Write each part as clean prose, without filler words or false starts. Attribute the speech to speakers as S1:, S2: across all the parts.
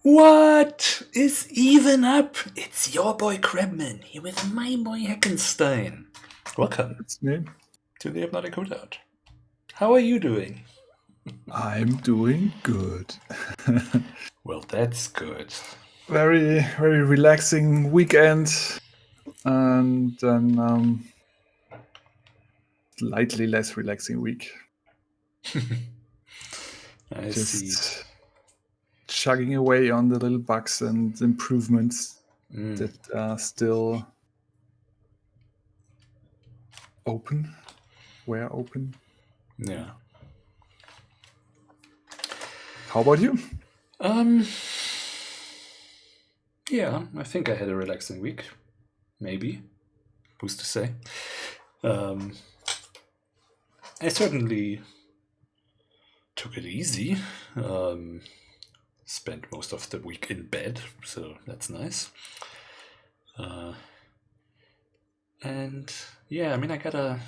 S1: What is even up? It's your boy Krebman here with my boy Heckenstein. Welcome
S2: It's me.
S1: to the Hypnotic Hootout. How are you doing?
S2: I'm doing good.
S1: Well, that's good.
S2: Very, very relaxing weekend, and then slightly less relaxing week.
S1: I see.
S2: Just chugging away on the little bugs and improvements that are still open. Were open.
S1: Yeah.
S2: How about you?
S1: Yeah, I think I had a relaxing week. Maybe. Who's to say? I certainly took it easy. Spent most of the week in bed, so that's nice. And yeah, I mean, I gotta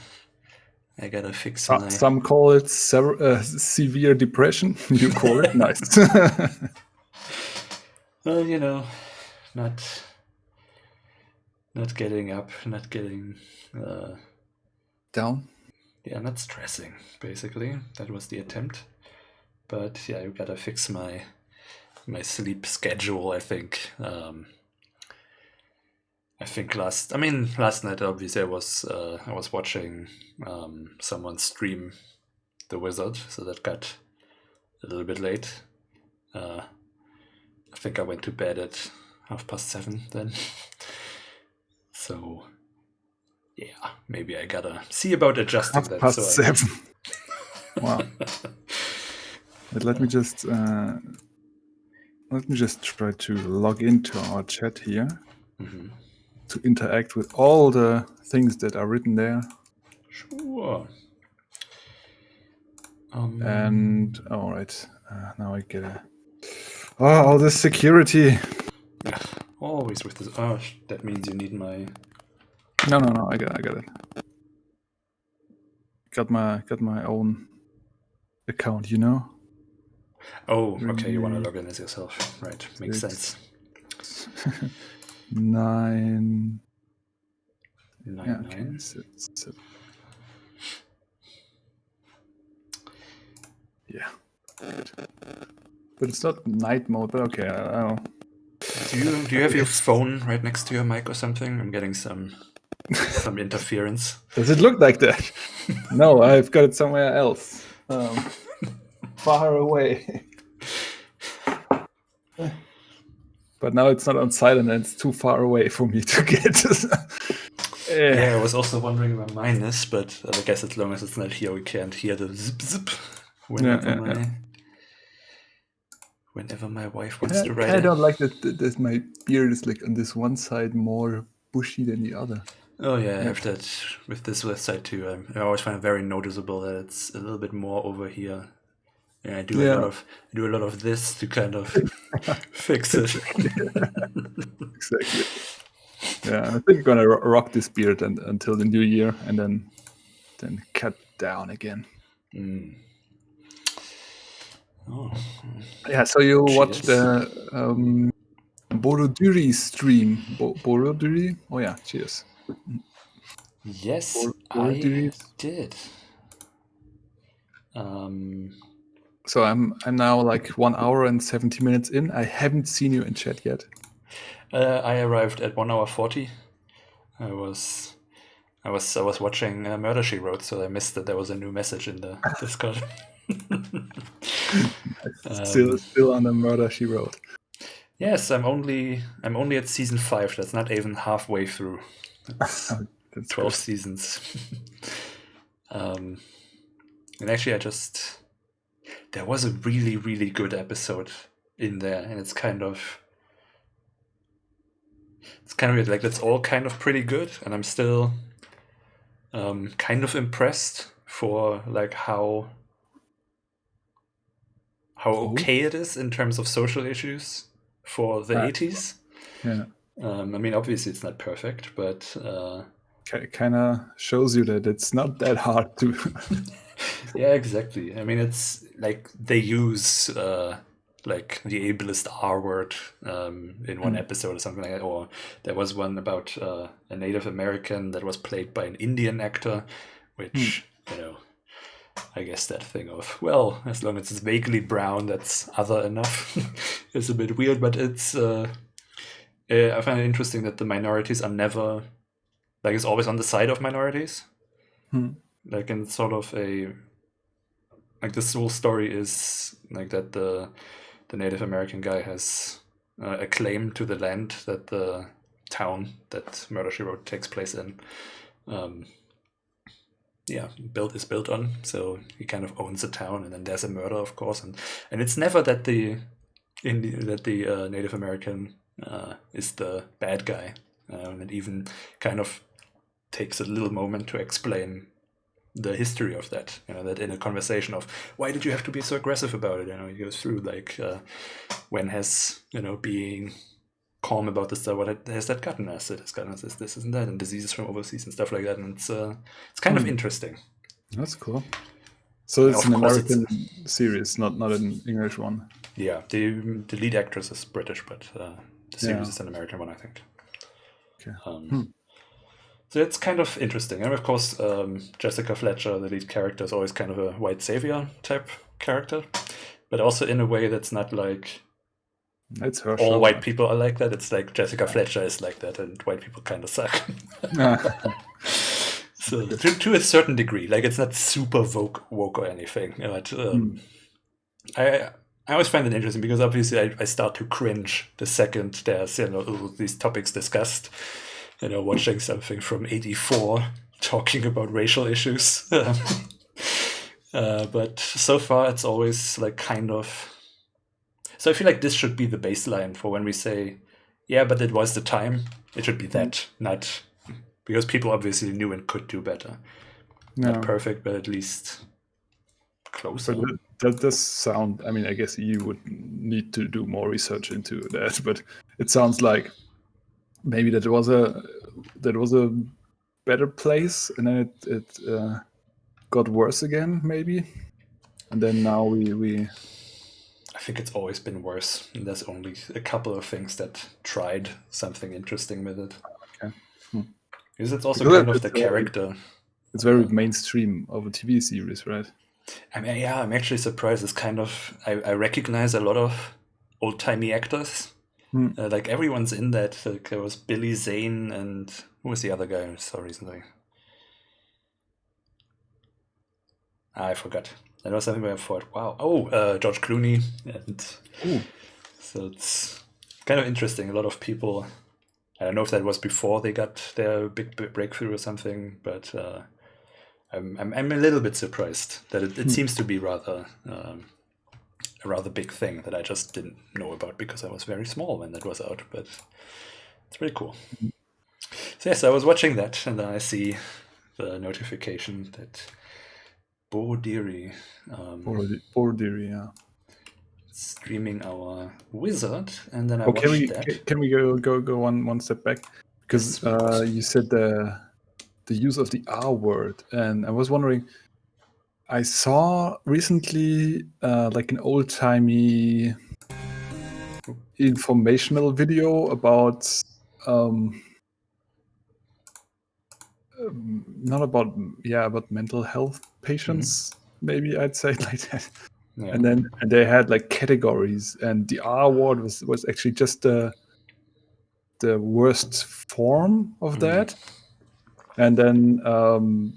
S1: fix my.
S2: Some call it severe depression. You call it nice.
S1: Well, not getting up, not getting
S2: Down.
S1: Yeah, not stressing. Basically, that was the attempt. But yeah, you gotta fix my sleep schedule. I think. Last night obviously I was watching someone stream The Wizard, so that got a little bit late. I think I went to bed at 7:30 then. So yeah, maybe I gotta see about adjusting that.
S2: 7:30. Wow. Let me just try to log into our chat here to interact with all the things that are written there.
S1: Sure.
S2: And all right, now I get it. Oh, all this security.
S1: Always with this. Oh, that means you need my.
S2: No, I got it. Got my own account, you know.
S1: Oh, okay. You want to log in as yourself, right? Makes sense.
S2: 9.
S1: 9
S2: Yeah,
S1: 9.
S2: okay. Yeah. But it's not night mode, but okay, I don't know.
S1: Do you have your phone right next to your mic or something? I'm getting some interference.
S2: Does it look like that? No, I've got it somewhere else. Far away. But now it's not on silent and it's too far away for me to get.
S1: Yeah, I was also wondering where mine is, but I guess as long as it's not here, we can't hear the zip zip whenever my wife wants to write
S2: I
S1: in.
S2: don't like that my beard is like on this one side more bushy than the other.
S1: Oh yeah, I have that with this website too. I always find it very noticeable that it's a little bit more over here. Yeah, I do a lot of this to kind of fix it.
S2: Exactly. Yeah, I think I'm gonna rock this beard until the new year, and then cut down again.
S1: Oh.
S2: Yeah, so you watched the Boroduri stream. Boroduri? Oh yeah, cheers.
S1: Yes, I did.
S2: So I'm now like 1 hour and 70 minutes in. I haven't seen you in chat yet.
S1: I arrived at 1 hour 40. I was watching Murder She Wrote, so I missed that there was a new message in the Discord.
S2: Still on the Murder She Wrote.
S1: Yes, I'm only at season 5. That's not even halfway through. That's 12 good. Seasons. And actually, there was a really, really good episode in there, and it's kind of weird. Like, that's all kind of pretty good, and I'm still kind of impressed for like how okay it is in terms of social issues for the 80s.
S2: Yeah.
S1: I mean, obviously it's not perfect, but
S2: kind of shows you that it's not that hard to.
S1: Yeah, exactly. I mean, it's like they use like the ableist R word in one episode or something like that. Or there was one about a Native American that was played by an Indian actor, which, I guess that thing of, well, as long as it's vaguely brown, that's other enough. It's a bit weird, but it's I find it interesting that the minorities are never, like, it's always on the side of minorities. Like, in sort of like, this whole story is like that the Native American guy has a claim to the land that the town that Murder, She Wrote takes place in is built on. So he kind of owns the town, and then there's a murder, of course, and it's never that the Native American is the bad guy, and it even kind of takes a little moment to explain the history of that. That in a conversation of, why did you have to be so aggressive about it? He goes through like, when has being calm about this stuff, what has that gotten us? It has gotten us this and that, and diseases from overseas and stuff like that. And it's kind of interesting.
S2: That's cool. So it's an American series, not an English one.
S1: Yeah, the lead actress is British, but the series is an American one, I think.
S2: Okay.
S1: So it's kind of interesting. And of course, Jessica Fletcher, the lead character, is always kind of a white savior type character, but also in a way that's not like
S2: it's her
S1: all white people are like that. It's like Jessica Fletcher is like that, and white people kind of suck. So to a certain degree, like, it's not super woke or anything. But I always find it interesting because obviously I start to cringe the second there's these topics discussed. Watching something from '84 talking about racial issues. But so far it's always like kind of. So I feel like this should be the baseline for when we say, yeah, but it was the time. It should be that, not because people obviously knew and could do better. Not perfect, but at least closer.
S2: But that does sound. I mean, I guess you would need to do more research into that, but it sounds like maybe that was a better place, and then it got worse again, maybe, and then now we.
S1: I think it's always been worse, and there's only a couple of things that tried something interesting with it.
S2: Okay.
S1: Because it's also kind of the character.
S2: It's very mainstream of a TV series, right?
S1: I mean, yeah, I'm actually surprised. It's kind of I recognize a lot of old-timey actors. Like, everyone's in that. Like, there was Billy Zane, and who was the other guy I saw recently? I forgot. That was something where I thought, wow. Oh, George Clooney. And so it's kind of interesting. A lot of people, I don't know if that was before they got their big breakthrough or something, but I'm a little bit surprised that it seems to be a rather big thing that I just didn't know about because I was very small when that was out, but it's pretty cool. So yes, I was watching that, and then I see the notification that Bordiri,
S2: yeah,
S1: streaming our Wizard, and then I watched that.
S2: Can we go one step back, because you said the use of the R word, and I was wondering. I saw recently like an old-timey informational video about not about about mental health patients, maybe I'd say it like that. Yeah. And they had like categories, and the R word was actually just the worst form of that. And then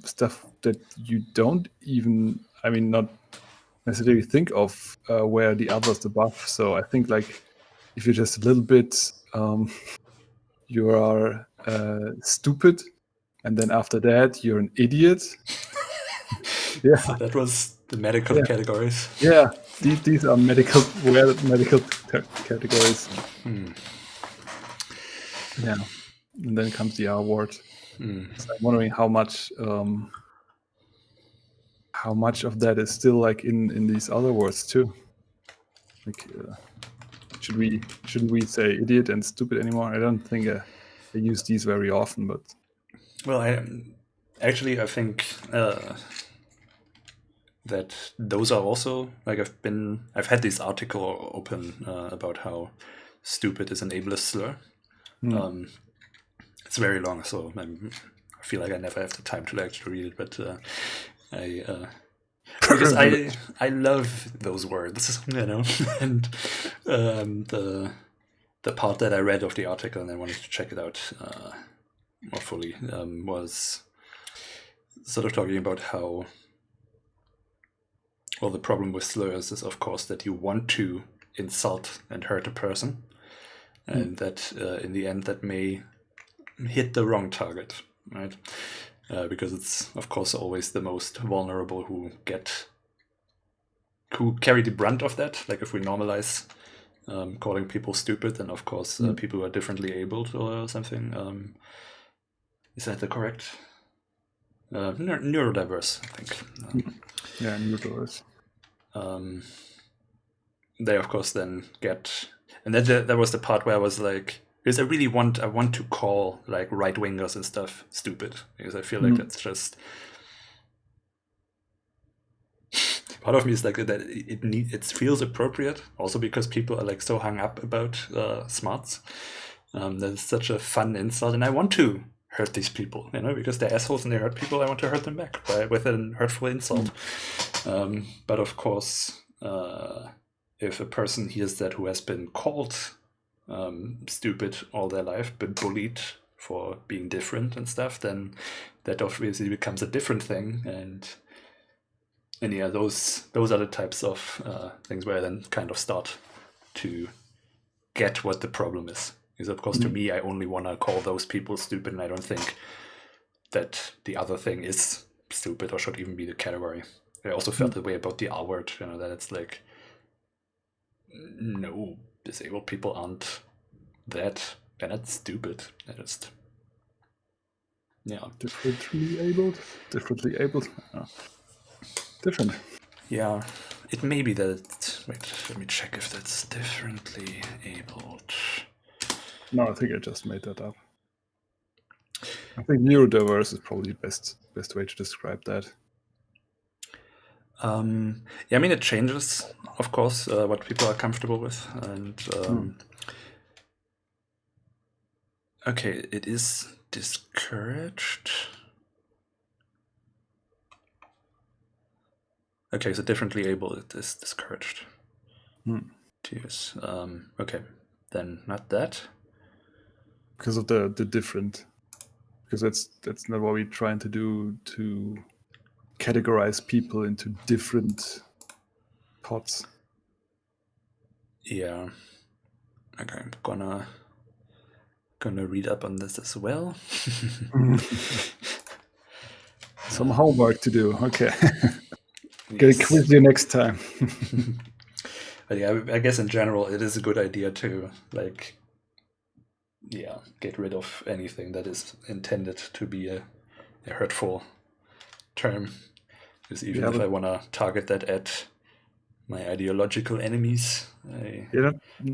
S2: stuff that you don't even, I mean, not necessarily think of where the others above. So I think, like, if you're just a little bit, you are stupid, and then after that you're an idiot.
S1: Yeah, so that was the medical categories.
S2: Yeah, these are medical categories. Yeah, and then comes the R word. So I'm wondering how much of that is still like in these other words too. Like, should we say idiot and stupid anymore? I don't think I use these very often, but
S1: well, I think that those are also like I've had this article open about how stupid is an ableist slur. It's very long, so I feel like I never have the time to actually read it, but because I love those words, and the part that I read of the article and I wanted to check it out more fully was sort of talking about how, well, the problem with slurs is, of course, that you want to insult and hurt a person, and that in the end that may hit the wrong target, right? Because it's, of course, always the most vulnerable who carry the brunt of that. Like if we normalize calling people stupid, then of course people who are differently abled or something. Is that the correct? Neurodiverse, I think.
S2: Yeah, neurodiverse.
S1: They of course then get, and then that was the part where I was like, because I want to call like right wingers and stuff stupid, because I feel like that's just part of me is like that it feels appropriate, also because people are like so hung up about smarts. That it's such a fun insult, and I want to hurt these people, because they're assholes and they hurt people. I want to hurt them back with a hurtful insult. But of course, if a person hears that who has been called stupid all their life, been bullied for being different and stuff, then that obviously becomes a different thing. And yeah, those are the types of things where I then kind of start to get what the problem is. Because of course, to me, I only want to call those people stupid, and I don't think that the other thing is stupid or should even be the category. I also felt the way about the R word, that it's like, no, disabled people aren't that. They're not stupid. They're just,
S2: Differently abled? Different.
S1: Yeah, it may be that. Wait, let me check if that's differently abled.
S2: No, I think I just made that up. I think neurodiverse is probably the best way to describe that.
S1: Yeah, I mean, it changes, of course, what people are comfortable with. And okay, it is discouraged. Okay, so differently able, it is discouraged. Yes. Okay, then not that.
S2: Because of the different. Because that's not what we're trying to do, to categorize people into different pots.
S1: Yeah. Okay, I'm gonna read up on this as well.
S2: Some homework to do. Okay. Get a quiz you next time.
S1: But yeah, I guess in general, it is a good idea to get rid of anything that is intended to be a hurtful term. Because even if I want to target that at my ideological enemies, I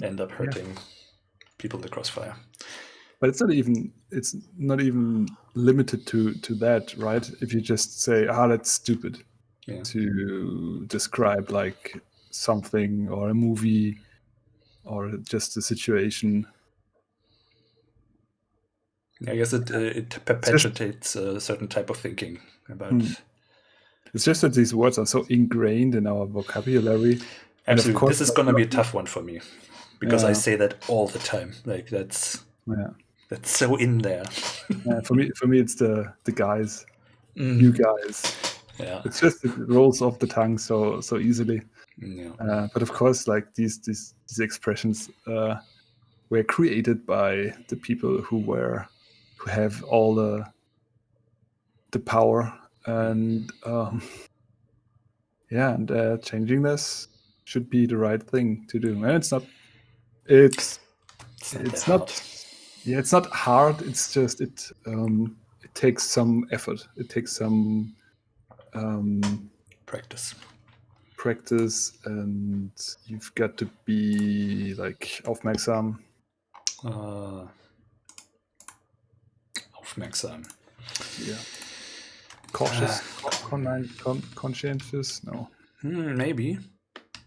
S1: end up hurting people in the crossfire.
S2: But it's not even limited to that, right? If you just say, that's stupid, to describe like something or a movie or just a situation.
S1: I guess it perpetuates a certain type of thinking about.
S2: It's just that these words are so ingrained in our vocabulary.
S1: Absolutely, and of course, this is going to be a tough one for me because I say that all the time. Like that's so in there.
S2: For me, it's the guys, you guys.
S1: Yeah,
S2: it's just it rolls off the tongue so easily.
S1: Yeah.
S2: But of course, like these expressions were created by the people who have all the power, and and changing this should be the right thing to do. And it's not hard. It's just it takes some effort. It takes some practice, and you've got to be like aufmerksam.
S1: Aufmerksam.
S2: Yeah. cautious, conscientious. No,
S1: maybe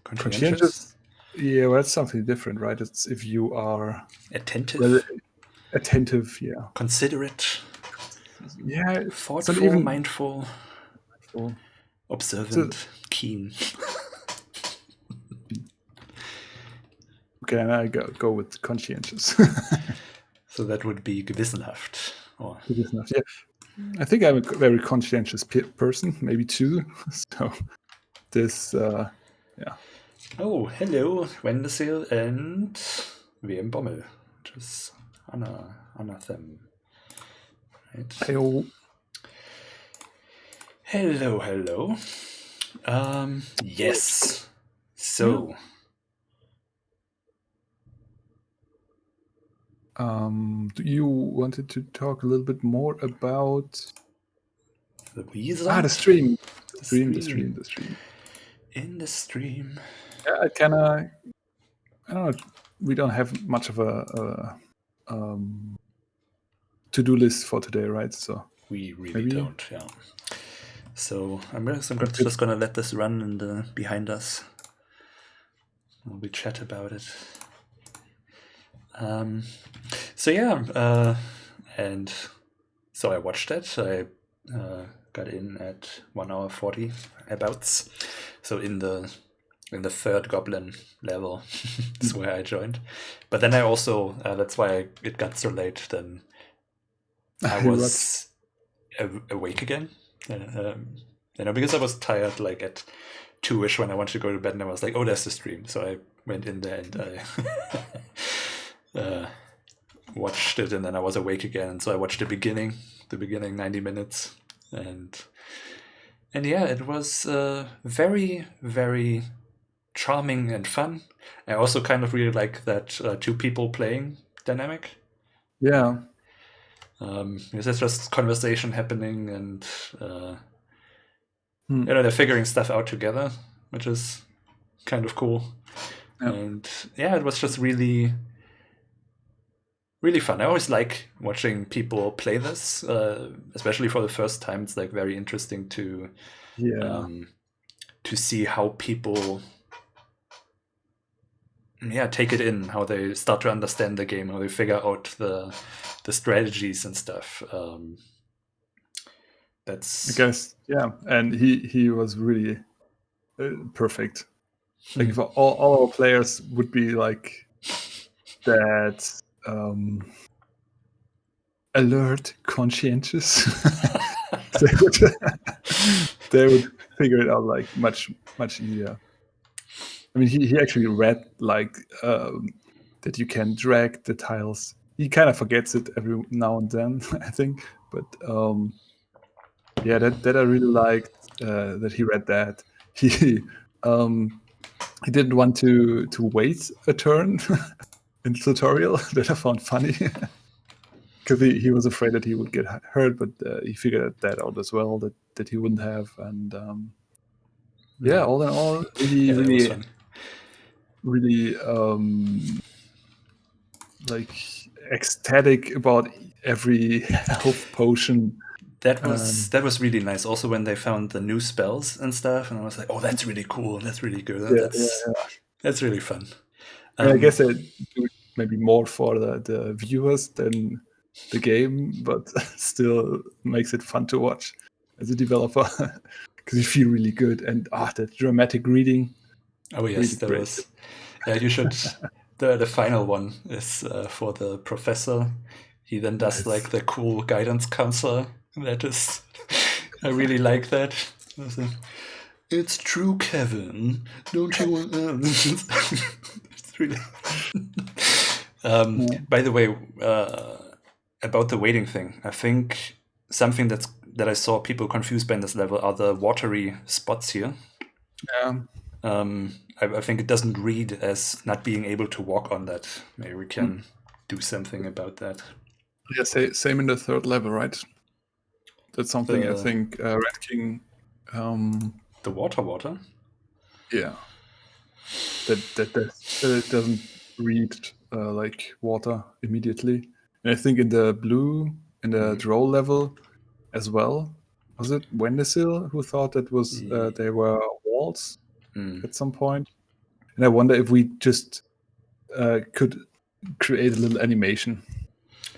S2: conscientious. Yeah, well, that's something different, right? It's if you are
S1: attentive,
S2: attentive. Yeah,
S1: considerate.
S2: Yeah, it's
S1: thoughtful,
S2: not even
S1: mindful, observant, keen.
S2: Okay, and I go with conscientious.
S1: So that would be gewissenhaft. Or
S2: gewissenhaft, yeah. I think I'm a very conscientious person, maybe two. So this, yeah.
S1: Oh, hello, Wendesil and WM Bommel, which is Anathem. Right.
S2: Hello.
S1: Hello. Yes. So.
S2: Do you wanted to talk a little bit more about
S1: the wizard?
S2: The stream.
S1: The stream.
S2: In the stream.
S1: Yeah,
S2: I don't know. We don't have much of a to-do list for today, right? So
S1: we really don't. Yeah. So I'm just gonna let this run in the behind us. We chat about it. So yeah, and so I watched it. I got in at 1 hour 40 abouts. So in the third goblin level is where I joined. But then I also that's why it got so late. Then I was awake again. Because I was tired like at 2ish when I wanted to go to bed, and I was like, oh, there's the stream. So I went in there and I watched it, and then I was awake again. And so I watched the beginning 90 minutes, and yeah, it was very, very charming and fun. I also kind of really like that two people playing dynamic.
S2: Yeah.
S1: Because there's just conversation happening, and they're figuring stuff out together, which is kind of cool. Yeah. And yeah, it was just really, really fun. I always like watching people play this, especially for the first time. It's like very interesting to see how people take it in, how they start to understand the game, how they figure out the strategies and stuff. That's,
S2: I guess, yeah. And he was really perfect. Like if all our players would be like that, alert, conscientious, they would figure it out like much easier. I mean, he actually read like that you can drag the tiles. He kind of forgets it every now and then, I think. But yeah, that I really liked that he read that. He didn't want to wait a turn in the tutorial that I found funny. Because he was afraid that he would get hurt, but he figured that out as well, that he wouldn't have. And yeah, all in all, really like ecstatic about every health potion.
S1: That was really nice. Also, when they found the new spells and stuff, and I was like, "Oh, that's really cool. That's really good. That's really fun."
S2: I guess I do maybe more for the viewers than the game, but still makes it fun to watch as a developer because you feel really good. And that dramatic reading.
S1: Oh yes, really that great. Was. Yeah, you should. The final one is for the professor. He then does like the cool guidance counselor. That is, I really like that. It's true, Kevin. Don't you want? It's really. By the way, about the waiting thing, I think something that I saw people confused by in this level are the watery spots here.
S2: Yeah.
S1: I think it doesn't read as not being able to walk on that. Maybe we can do something about that.
S2: Yeah, same in the third level, right? That's something I think Red King.
S1: The water.
S2: Yeah. That it doesn't read like water immediately, and I think in the blue, in the droll level as well, was it Wendesil who thought that was they were walls at some point? And I wonder if we just could create a little animation.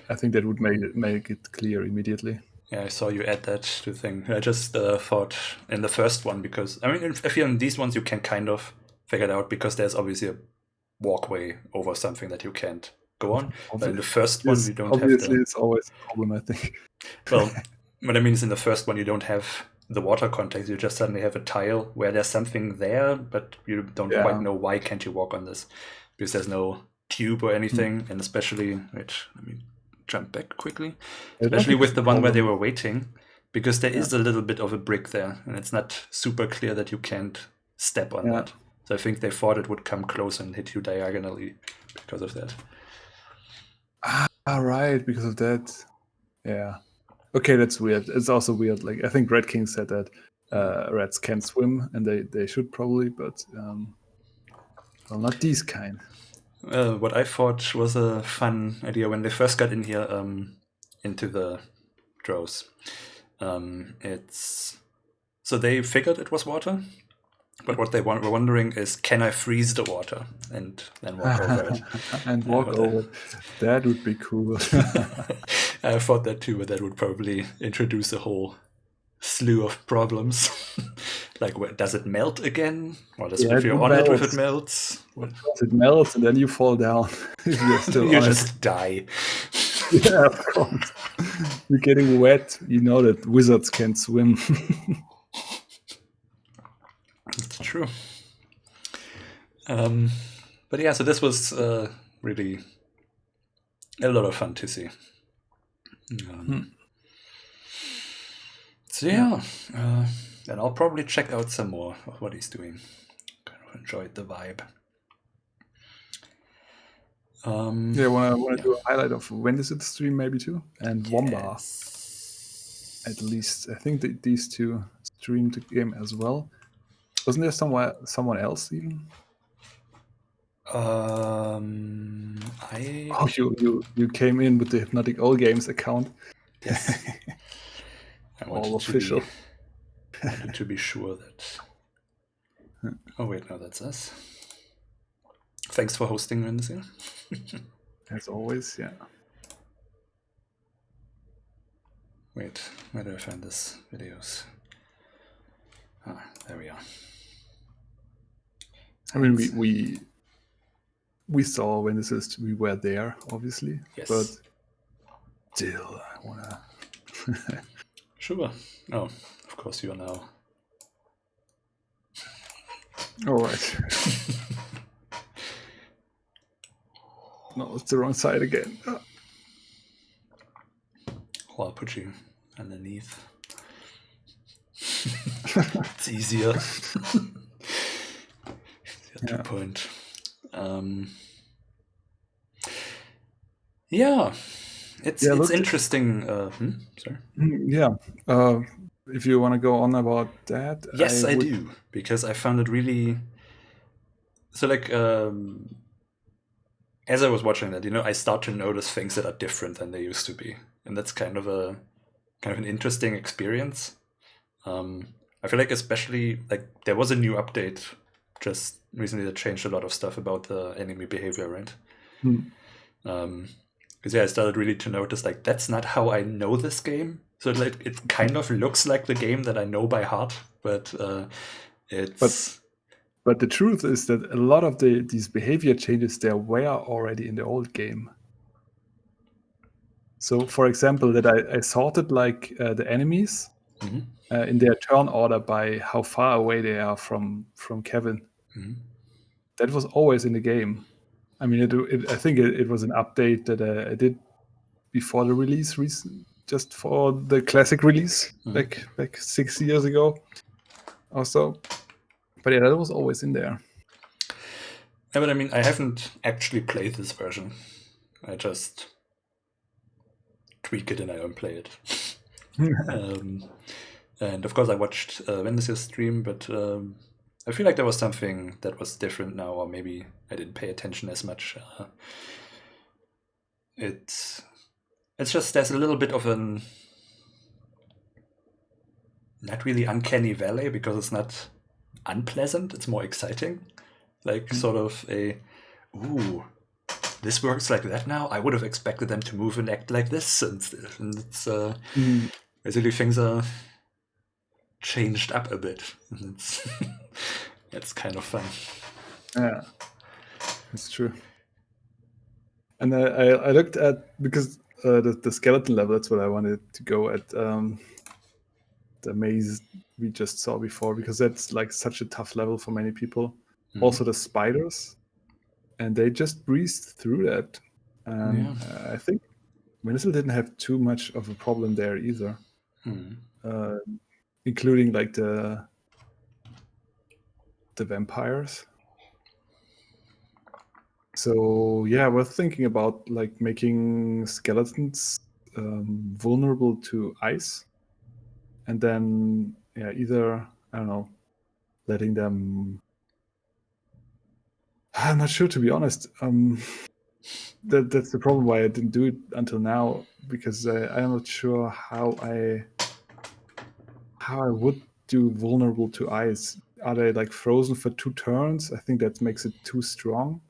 S2: I think that would make it clear immediately.
S1: Yeah, I saw you add that to the thing. I just thought in the first one, because I mean, if you're in these ones, you can kind of figure it out because there's obviously a walkway over something that you can't go on. But in the first one, you don't have
S2: obviously it's always a problem, I think.
S1: Well, what I mean is in the first one, you don't have the water context. You just suddenly have a tile where there's something there, but you don't quite know why can't you walk on this, because there's no tube or anything. And especially, let me jump back quickly, especially with the one where they were waiting, because there is a little bit of a brick there, and it's not super clear that you can't step on that. So I think they thought it would come close and hit you diagonally because of that.
S2: Right, because of that. Yeah. Okay, that's weird. It's also weird. Like, I think Red King said that rats can swim, and they should probably, but well, not these kind.
S1: What I thought was a fun idea when they first got in here into the drows. So they figured it was water, but what they were wondering is, can I freeze the water and then walk over it?
S2: And walk over it. That would be cool.
S1: I thought that too, but that would probably introduce a whole slew of problems. Like, does it melt again? Or does if you're on it, if it melts?
S2: It melts and then you fall down. You're still
S1: you just die.
S2: Yeah, of course. You're getting wet. You know that wizards can't swim.
S1: That's true. But yeah, so this was really a lot of fun to see. So yeah, and I'll probably check out some more of what he's doing. Kind of enjoyed the vibe.
S2: Yeah, want to do a highlight of Wendesil stream maybe too, and Womba. At least I think that these two streamed the game as well. Wasn't there someone else even? You came in with the Hypnotic All Games account.
S1: Yes.
S2: All official.
S1: I wanted to be sure that. Oh wait, no, that's us. Thanks for hosting, Wendesil.
S2: As always, yeah.
S1: Wait, where do I find this videos? Ah, there we are.
S2: I mean, we saw when we were there, obviously.
S1: Yes.
S2: But still, I wanna.
S1: Sure. Oh, of course you are now.
S2: All right. No, it's the wrong side again.
S1: Well, I'll put you underneath. It's easier. To point. Yeah, it's interesting. Sorry.
S2: Yeah. If you want to go on about that,
S1: yes, I do, because I found it really. So, like, as I was watching that, I start to notice things that are different than they used to be, and that's kind of an interesting experience. I feel like, especially, like, there was a new update just recently that changed a lot of stuff about the enemy behavior, right? Because I started really to notice, like, that's not how I know this game. So like, it kind of looks like the game that I know by heart, but it's.
S2: But the truth is that a lot of these behavior changes there were already in the old game. So, for example, that I sorted like the enemies in their turn order by how far away they are from Kevin. That was always in the game. I mean, I think it was an update that I did before the release, just for the classic release, back 6 years ago or so. But yeah, that was always in there.
S1: Yeah, but I mean, I haven't actually played this version. I just tweak it and I don't play it. And of course, I watched Wendesil's stream, but I feel like there was something that was different now, or maybe I didn't pay attention as much. It's just there's a little bit of an not really uncanny valley because it's not unpleasant. It's more exciting, like sort of ooh, this works like that now. I would have expected them to move and act like this, and it's basically things are changed up a bit. And it's kind of fun.
S2: Yeah, it's true. And I looked at, because the skeleton level, that's what I wanted to go at, the maze we just saw before, because that's like such a tough level for many people. Also the spiders, and they just breezed through that. And I think Minisil didn't have too much of a problem there either, including like the vampires. So yeah, we're thinking about like making skeletons vulnerable to ice, and then either, I don't know, letting them. I'm not sure, to be honest. That's the problem why I didn't do it until now, because I'm not sure how I would do vulnerable to ice. Are they like frozen for 2 turns? I think that makes it too strong.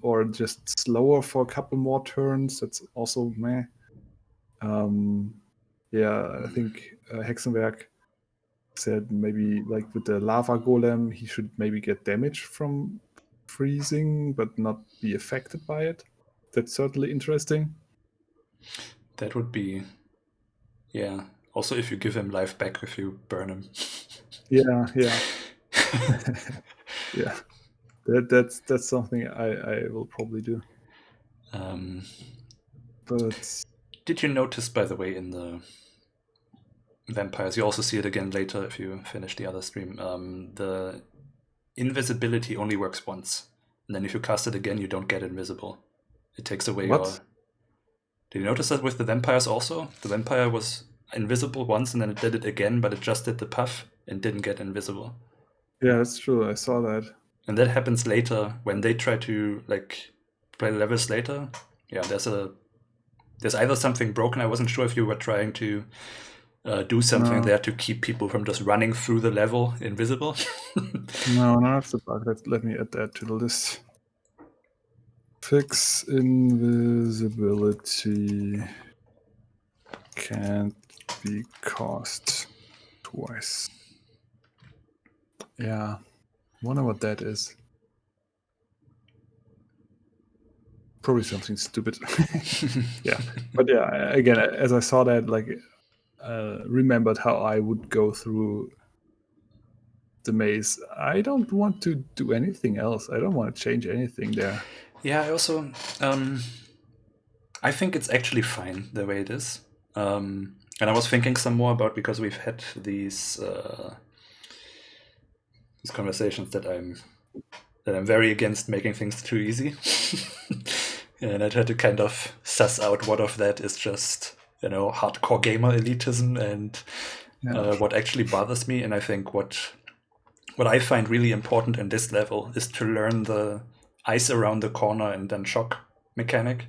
S2: Or just slower for a couple more turns. That's also meh. I think Hexenwerk said maybe like with the lava golem, he should maybe get damage from freezing, but not be affected by it. That's certainly interesting.
S1: That would be, also, if you give him life back, if you burn him.
S2: Yeah. Yeah. That's something I will probably do. But
S1: did you notice, by the way, in the vampires, you also see it again later if you finish the other stream, the invisibility only works once, and then if you cast it again, you don't get invisible. It takes away
S2: what?
S1: Did you notice that with the vampires also? The vampire was invisible once, and then it did it again, but it just did the puff and didn't get invisible.
S2: Yeah, that's true. I saw that.
S1: And that happens later when they try to like play levels later. Yeah, there's either something broken. I wasn't sure if you were trying to do something there to keep people from just running through the level invisible.
S2: No, that's a bug. Let me add that to the list. Fix invisibility can't be cast twice. Yeah, wonder what that is. Probably something stupid. Yeah, but again, as I saw that, like, remembered how I would go through the maze. I don't want to do anything else. I don't want to change anything there.
S1: Yeah, I also, I think it's actually fine the way it is. And I was thinking some more about, because we've had these conversations that I'm very against making things too easy. And I tried to kind of suss out what of that is just, hardcore gamer elitism and what actually bothers me. And I think what I find really important in this level is to learn the ice around the corner and then shock mechanic.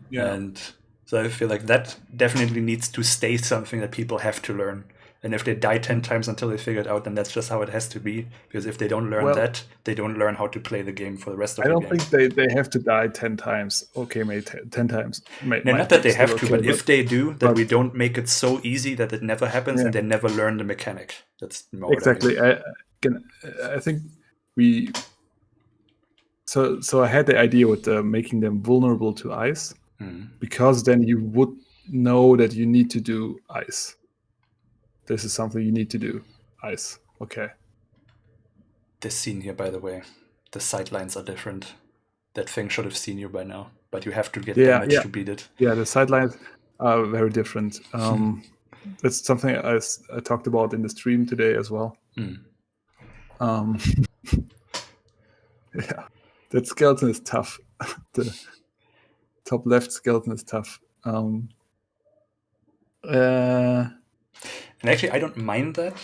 S2: Yeah.
S1: And so I feel like that definitely needs to stay something that people have to learn. And if they die 10 times until they figure it out, then that's just how it has to be. Because if they don't learn that, they don't learn how to play the game for the rest of the game.
S2: I don't think they have to die 10 times. Okay, maybe 10 times.
S1: No, not that they have to, but if they do, then we don't make it so easy that it never happens and they never learn the mechanic. That's more
S2: exactly. I think we... So I had the idea with making them vulnerable to ice, because then you would know that you need to do ice. This is something you need to do. Ice. Okay.
S1: This scene here, by the way, the sidelines are different. That thing should have seen you by now, but you have to get damage to beat it.
S2: Yeah, the sidelines are very different. That's something I talked about in the stream today as well. Yeah, that skeleton is tough. The top left skeleton is tough.
S1: And actually, I don't mind that.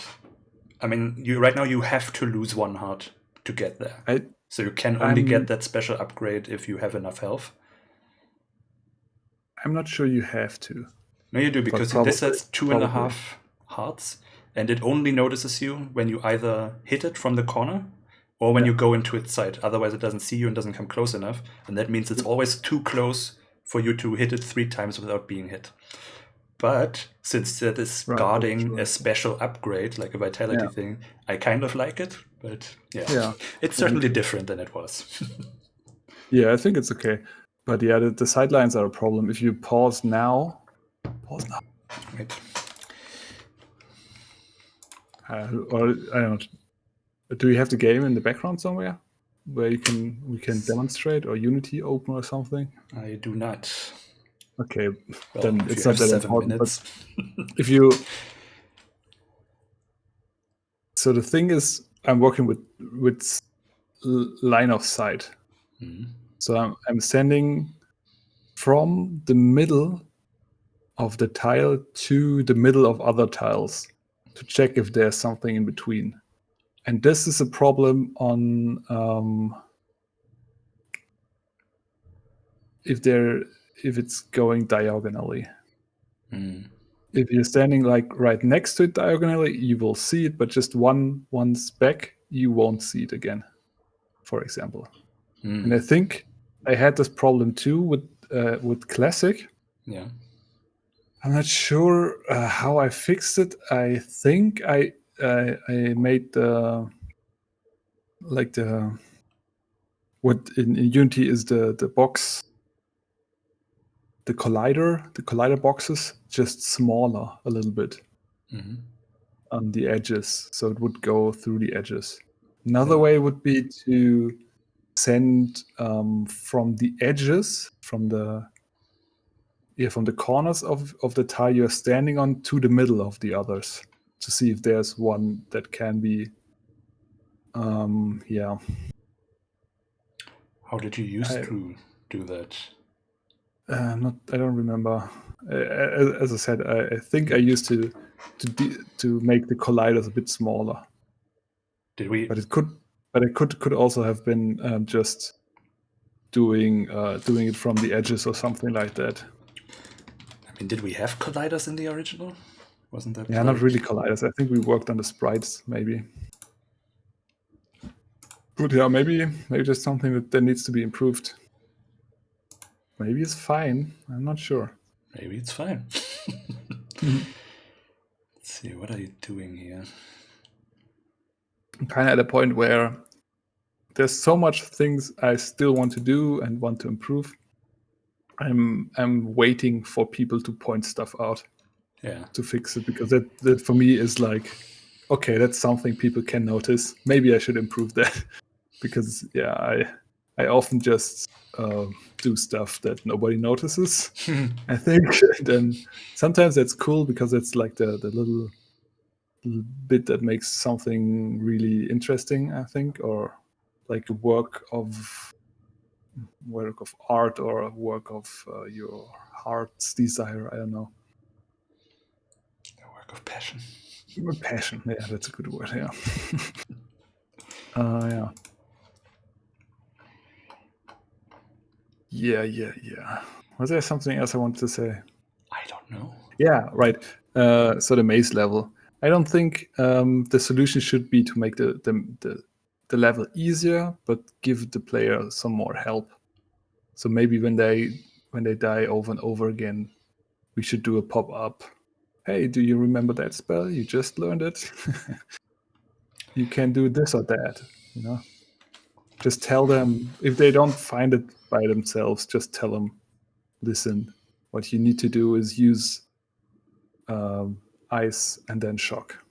S1: I mean, right now you have to lose one heart to get there. So you can only get that special upgrade if you have enough health.
S2: I'm not sure you have to.
S1: No, you do, because this has 2.5 hearts. and it only notices you when you either hit it from the corner or when you go into its sight. Otherwise, it doesn't see you and doesn't come close enough, and that means it's always too close for you to hit it 3 times without being hit. But since that is guarding a special upgrade, like a vitality thing, I kind of like it. But it's certainly different than it was.
S2: Yeah, I think it's okay. But yeah, the sidelines are a problem. If you pause now.
S1: Right.
S2: Or I don't know. Do you have the game in the background somewhere where we can demonstrate, or Unity open or something?
S1: I do not.
S2: Okay,
S1: well,
S2: then it's not that important. But if you, so the thing is, I'm working with line of sight.
S1: Mm-hmm.
S2: So I'm standing from the middle of the tile to the middle of other tiles to check if there's something in between. And this is a problem on if it's going diagonally.
S1: Mm.
S2: If you're standing like right next to it diagonally, you will see it, but just once back, you won't see it again, for example. And I think I had this problem too with Classic.
S1: Yeah.
S2: I'm not sure how I fixed it. I think I made what in Unity is the box, the collider boxes, just smaller a little bit on the edges, so it would go through the edges. Another way would be to send from the edges, from the corners of the tile you're standing on to the middle of the others, to see if there's one that can be
S1: How did you used to do that?
S2: I don't remember. As I said, I think I used to make the colliders a bit smaller.
S1: Did we?
S2: But it could also have been just doing it from the edges or something like that.
S1: I mean, did we have colliders in the original? Wasn't that?
S2: Yeah, not really colliders. I think we worked on the sprites, maybe. But yeah, maybe there's something that needs to be improved. Maybe it's fine. I'm not sure.
S1: Maybe it's fine. Let's see, what are you doing here?
S2: I'm kind of at a point where there's so much things I still want to do and want to improve. I'm waiting for people to point stuff out. To fix it, because that for me is like, okay, that's something people can notice. Maybe I should improve that. Because I often just do stuff that nobody notices. I think then sometimes that's cool because it's like the little bit that makes something really interesting, I think, or like a work of art or a work of your heart's desire. I don't know.
S1: A work of passion.
S2: Passion, yeah, that's a good word. Yeah. Yeah. Was there something else I wanted to say?
S1: I don't know.
S2: Yeah, right. So the maze level. I don't think the solution should be to make the level easier, but give the player some more help. So maybe when they die over and over again, we should do a pop-up. Hey, do you remember that spell? You just learned it. You can do this or that, Just tell them, if they don't find it by themselves, just tell them, listen, what you need to do is use ice and then shock.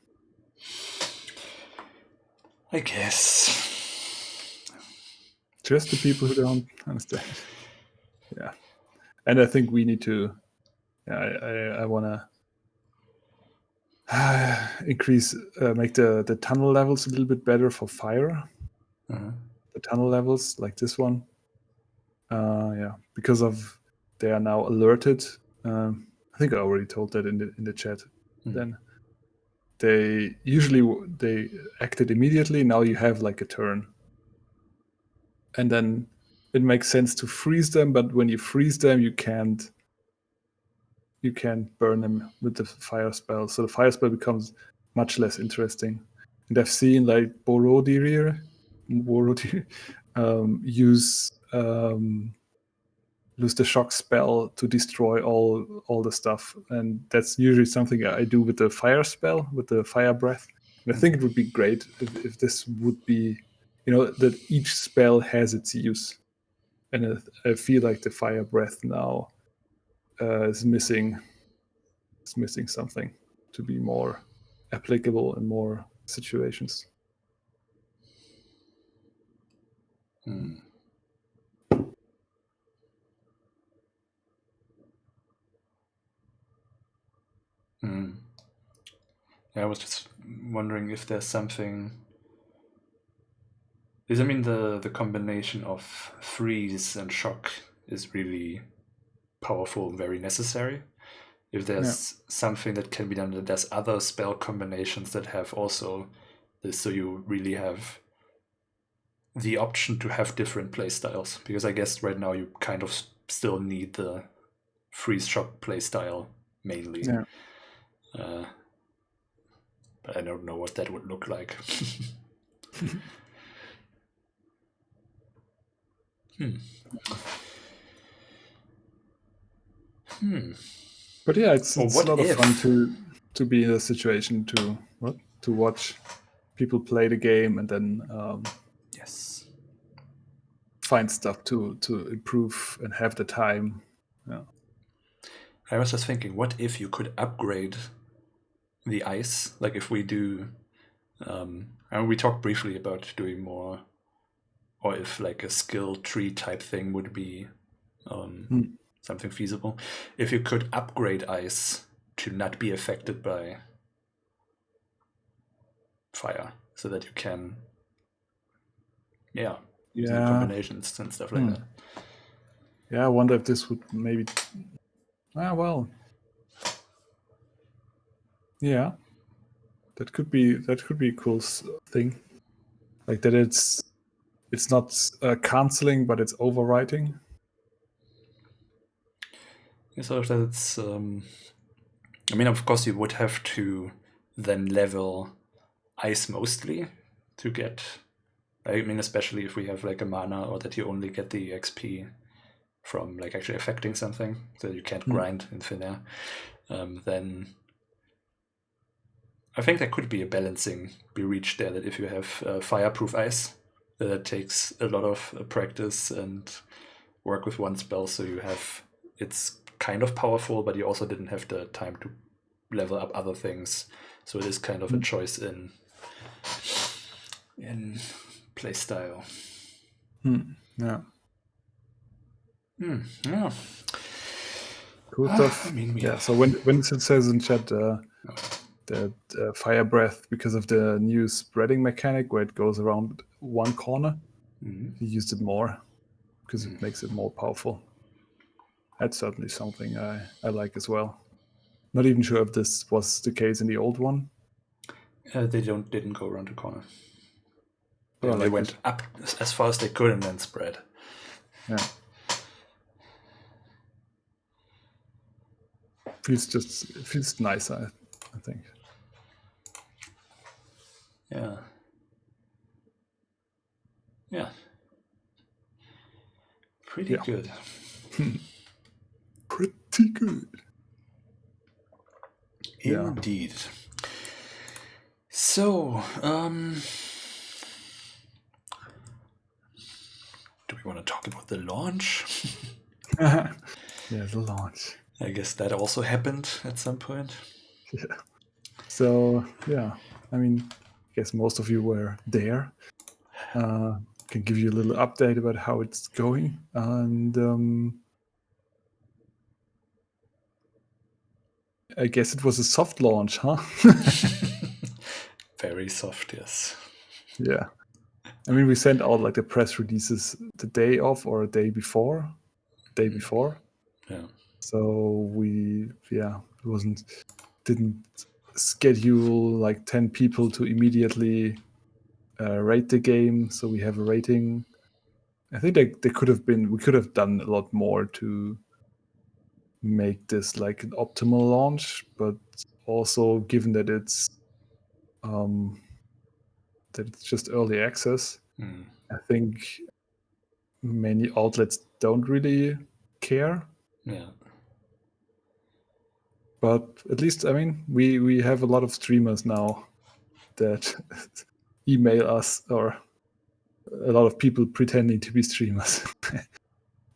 S1: I guess.
S2: Just the people who don't understand. Yeah. And I think we need to, I want to increase, make the tunnel levels a little bit better for fire. The tunnel levels like this one. Because of they are now alerted. I think I already told that in the chat. Then they acted immediately. Now you have like a turn, and then it makes sense to freeze them. But when you freeze them, you can't burn them with the fire spell. So the fire spell becomes much less interesting. And I've seen like Borodir use the shock spell to destroy all the stuff, and that's usually something I do with the fire spell, with the fire breath. And I think it would be great if this would be, that each spell has its use, and I feel like the fire breath now is missing something to be more applicable in more situations.
S1: Yeah, I was just wondering if there's something. Because I mean, the combination of freeze and shock is really powerful and very necessary. If there's something that can be done, that there's other spell combinations that have also this, so you really have the option to have different playstyles. Because I guess right now you kind of still need the freeze shock playstyle mainly.
S2: Yeah.
S1: But I don't know what that would look like.
S2: But yeah, it's a lot of fun to be in a situation to watch people play the game and then
S1: yes,
S2: find stuff to improve and have the time. Yeah.
S1: I was just thinking, what if you could upgrade the ice? Like if we do, and we talked briefly about doing more, or if like a skill tree type thing would be something feasible. If you could upgrade ice to not be affected by fire, so that you can, use new combinations and stuff like that.
S2: Yeah, I wonder if this would maybe. Well. Yeah, that could be a cool thing, like that. It's not canceling, but it's overwriting.
S1: So that it's. I mean, of course, you would have to then level ice mostly to get. I mean, especially if we have like a mana, or that you only get the XP from like actually affecting something, so you can't grind in thin air. Then I think there could be a balancing be reached there, that if you have fireproof ice, that takes a lot of practice and work with one spell, so you have, it's kind of powerful, but you also didn't have the time to level up other things, so it is kind of a choice in playstyle.
S2: Yeah.
S1: Yeah.
S2: Cool stuff.
S1: I mean,
S2: So when it says in chat that fire breath, because of the new spreading mechanic where it goes around one corner, he used it more because it makes it more powerful. That's certainly something I like as well. Not even sure if this was the case in the old one.
S1: They didn't go around the corner.
S2: They
S1: went up as far as they could and then spread.
S2: Yeah. It feels nicer, I think.
S1: Yeah. Yeah. Pretty good.
S2: Pretty good.
S1: Indeed. So, do we want to talk about the launch?
S2: Yeah, the launch.
S1: I guess that also happened at some point.
S2: Yeah. So, I mean, I guess most of you were there. Can give you a little update about how it's going. And I guess it was a soft launch, huh?
S1: Very soft, yes.
S2: Yeah. I mean, we sent out like the press releases the day of or a day before.
S1: Yeah.
S2: So didn't schedule like 10 people to immediately rate the game. So we have a rating. I think we could have done a lot more to make this like an optimal launch, but also given that it's that it's just early access.
S1: Mm.
S2: I think many outlets don't really care.
S1: Yeah.
S2: But at least, I mean, we have a lot of streamers now that email us, or a lot of people pretending to be streamers.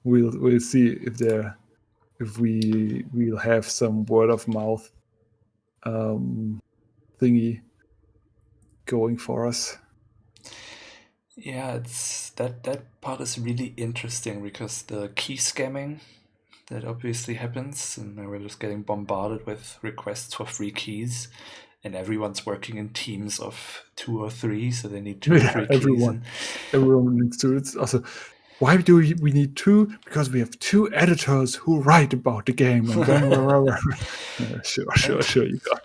S2: We'll see if we'll have some word of mouth thingy going for us.
S1: Yeah, it's that part is really interesting because the key scamming that obviously happens, and we're just getting bombarded with requests for free keys, and everyone's working in teams of 2 or 3, so they need 2 or 3 keys.
S2: Everyone needs to. It's also, why do we need 2? Because we have 2 editors who write about the game, and then sure, you got.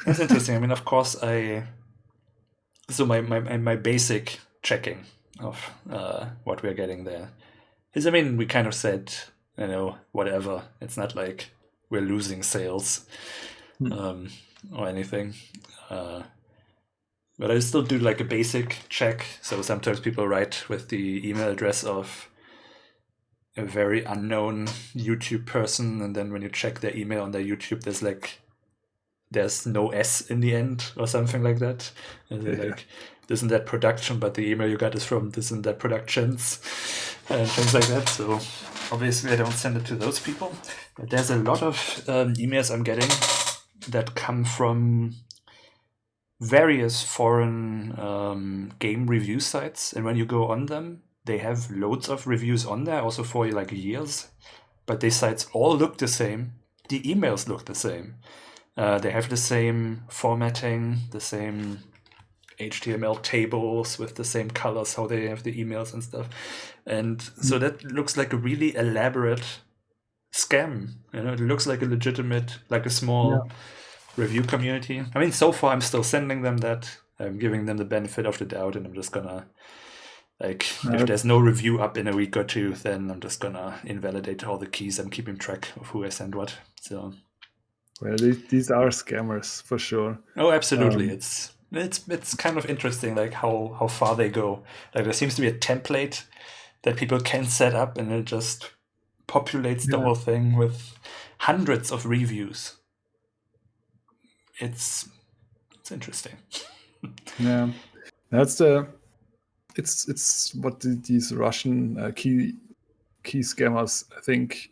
S1: That's interesting. I mean, of course, so my basic checking of what we're getting there is, I mean, we kind of said, whatever. It's not like we're losing sales or anything. But I still do like a basic check. So sometimes people write with the email address of a very unknown YouTube person, and then when you check their email on their YouTube, there's no S in the end or something like that. And they're like, this and that production, but the email you got is from this and that productions and things like that. So obviously I don't send it to those people. But there's a lot of emails I'm getting that come from various foreign game review sites. And when you go on them, they have loads of reviews on there, also for like years. But these sites all look the same. The emails look the same. They have the same formatting, the same HTML tables with the same colors, how they have the emails and stuff. And so that looks like a really elaborate scam. It looks like a legitimate, like a small review community. I mean, so far I'm still sending them that. I'm giving them the benefit of the doubt, and I'm just gonna, if there's no review up in a week or 2, then I'm just gonna invalidate all the keys. I'm keeping track of who I send what. So,
S2: well, these are scammers for sure.
S1: Oh, absolutely. It's kind of interesting, like how far they go. Like there seems to be a template that people can set up, and it just populates the whole thing with hundreds of reviews. It's interesting.
S2: Yeah, that's it's what these Russian key scammers, I think,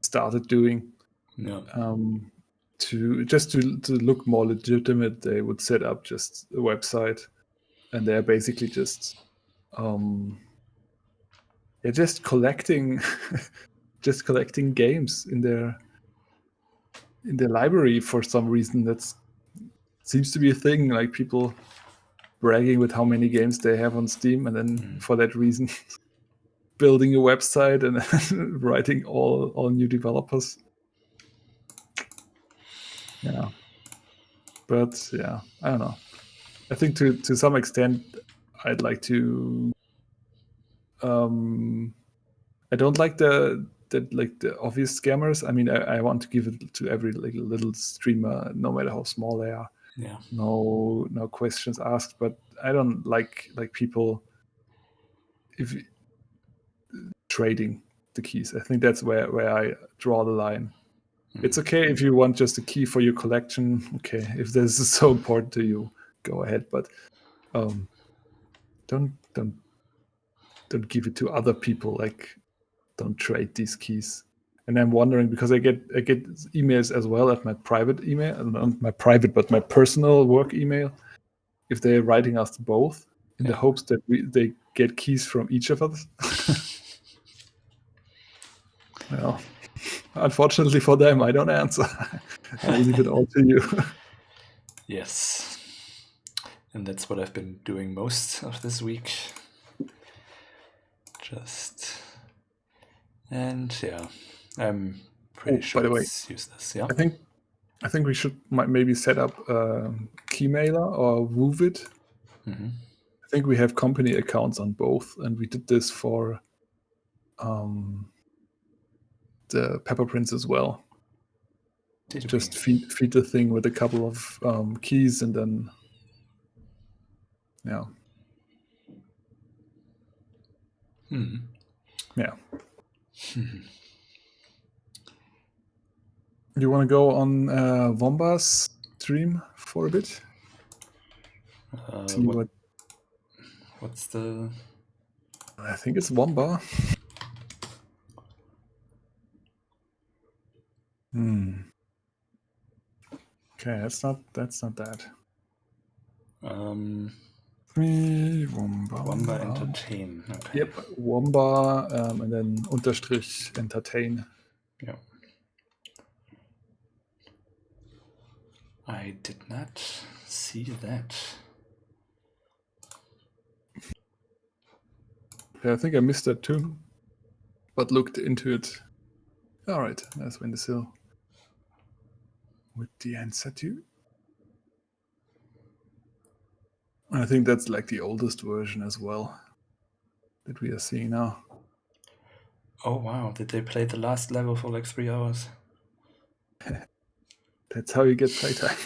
S2: started doing.
S1: Yeah.
S2: To look more legitimate, they would set up just a website, and they're basically just collecting just collecting games in their library for some reason. That seems to be a thing, like people bragging with how many games they have on Steam, and then for that reason building a website and writing all new developers. Yeah. But yeah, I don't know. I think to some extent I'd like to I don't like the obvious scammers. I mean, I want to give it to every little streamer, no matter how small they are.
S1: Yeah.
S2: No questions asked. But I don't like people if trading the keys. I think that's where I draw the line. It's okay if you want just a key for your collection. Okay, if this is so important to you, go ahead. But don't give it to other people. Like, don't trade these keys. And I'm wondering, because I get emails as well at my private email, not my private, but my personal work email, if they're writing us both in the hopes that they get keys from each of us. Well, unfortunately for them, I don't answer. I leave it all to you.
S1: Yes. And that's what I've been doing most of this week. And yeah, I'm pretty sure
S2: by the way,
S1: it's useless. Yeah.
S2: I think we should maybe set up Keymailer or Woovit.
S1: Mm-hmm.
S2: I think we have company accounts on both, and we did this for the Pepper Prince as well. just feed the thing with a couple of keys, and then yeah. Yeah. You want to go on Womba's stream for a bit? See
S1: what's the...
S2: I think it's Womba. Okay, that's not that.
S1: Womba Entertain. Okay.
S2: Yep, Womba and then _ entertain.
S1: Yeah. I did not see that.
S2: Yeah, I think I missed that too, but looked into it. All right, there's Windowsill with the answer too. I think that's like the oldest version as well that we are seeing now.
S1: Oh wow, did they play the last level for like 3 hours?
S2: That's how you get playtime.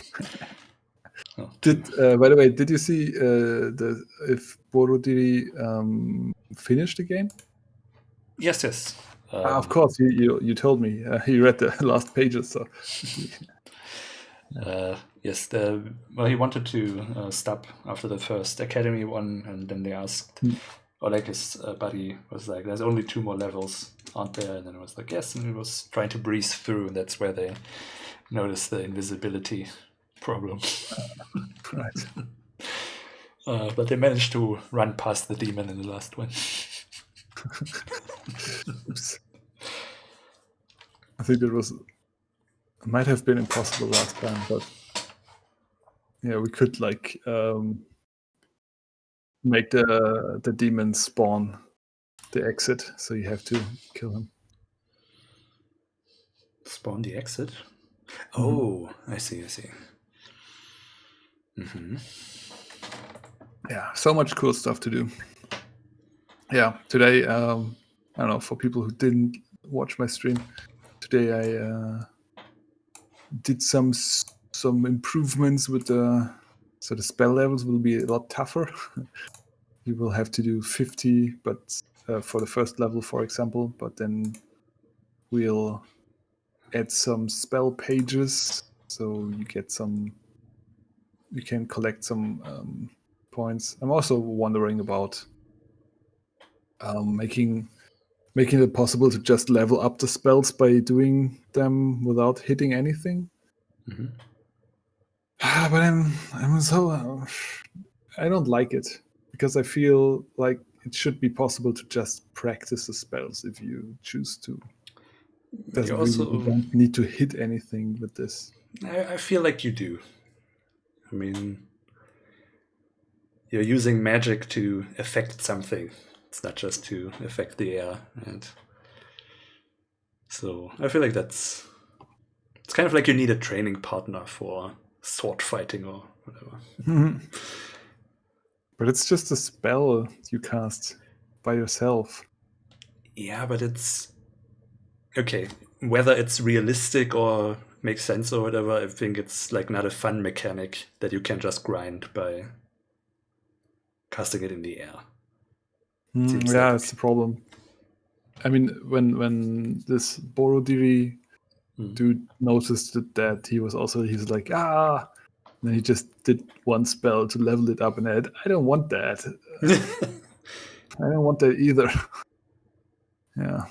S1: Oh,
S2: by the way, did you see if Borodiri finished the game?
S1: Yes.
S2: Of course, you told me. He read the last pages, so.
S1: Yes, well, he wanted to stop after the first Academy one, and then they asked, or like his buddy was like, "There's only 2 more levels, aren't there?" And then it was like, "Yes," and he was trying to breeze through, and that's where they noticed the invisibility problem.
S2: Right.
S1: But they managed to run past the demon in the last one.
S2: Oops. I think it might have been impossible last time, but yeah, we could like make the demon spawn the exit, so you have to kill him.
S1: Spawn the exit? Oh, I see.
S2: Yeah, so much cool stuff to do. Yeah, today, I don't know, for people who didn't watch my stream, today I did some improvements with so the spell levels will be a lot tougher. You will have to do 50, but for the first level, for example, but then we'll add some spell pages, so you can collect some points. I'm also wondering about making it possible to just level up the spells by doing them without hitting anything. But I'm so I don't like it, because I feel like it should be possible to just practice the spells if you choose to. You don't need to hit anything with this.
S1: I feel like you do. I mean, you're using magic to affect something. It's not just to affect the air, and so I feel like it's kind of like you need a training partner for sword fighting or whatever.
S2: But it's just a spell you cast by yourself.
S1: Yeah, but it's okay. Whether it's realistic or makes sense or whatever, I think it's like not a fun mechanic that you can just grind by casting it in the air.
S2: Yeah, that's the problem. I mean, when this Borodiri dude noticed that, he was like, and then he just did one spell to level it up, and I don't want that. I don't want that either. Yeah.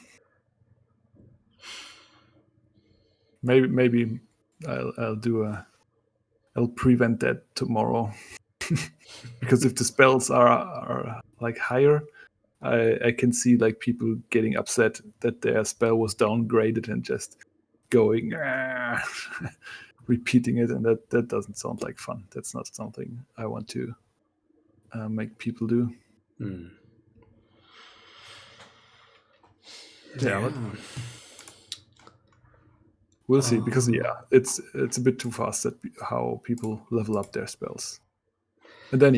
S2: Maybe I'll prevent that tomorrow. Because if the spells are like higher, I can see like people getting upset that their spell was downgraded and just going repeating it, and that doesn't sound like fun. That's not something I want to make people do. Yeah. We'll see, because it's a bit too fast how people level up their spells. And then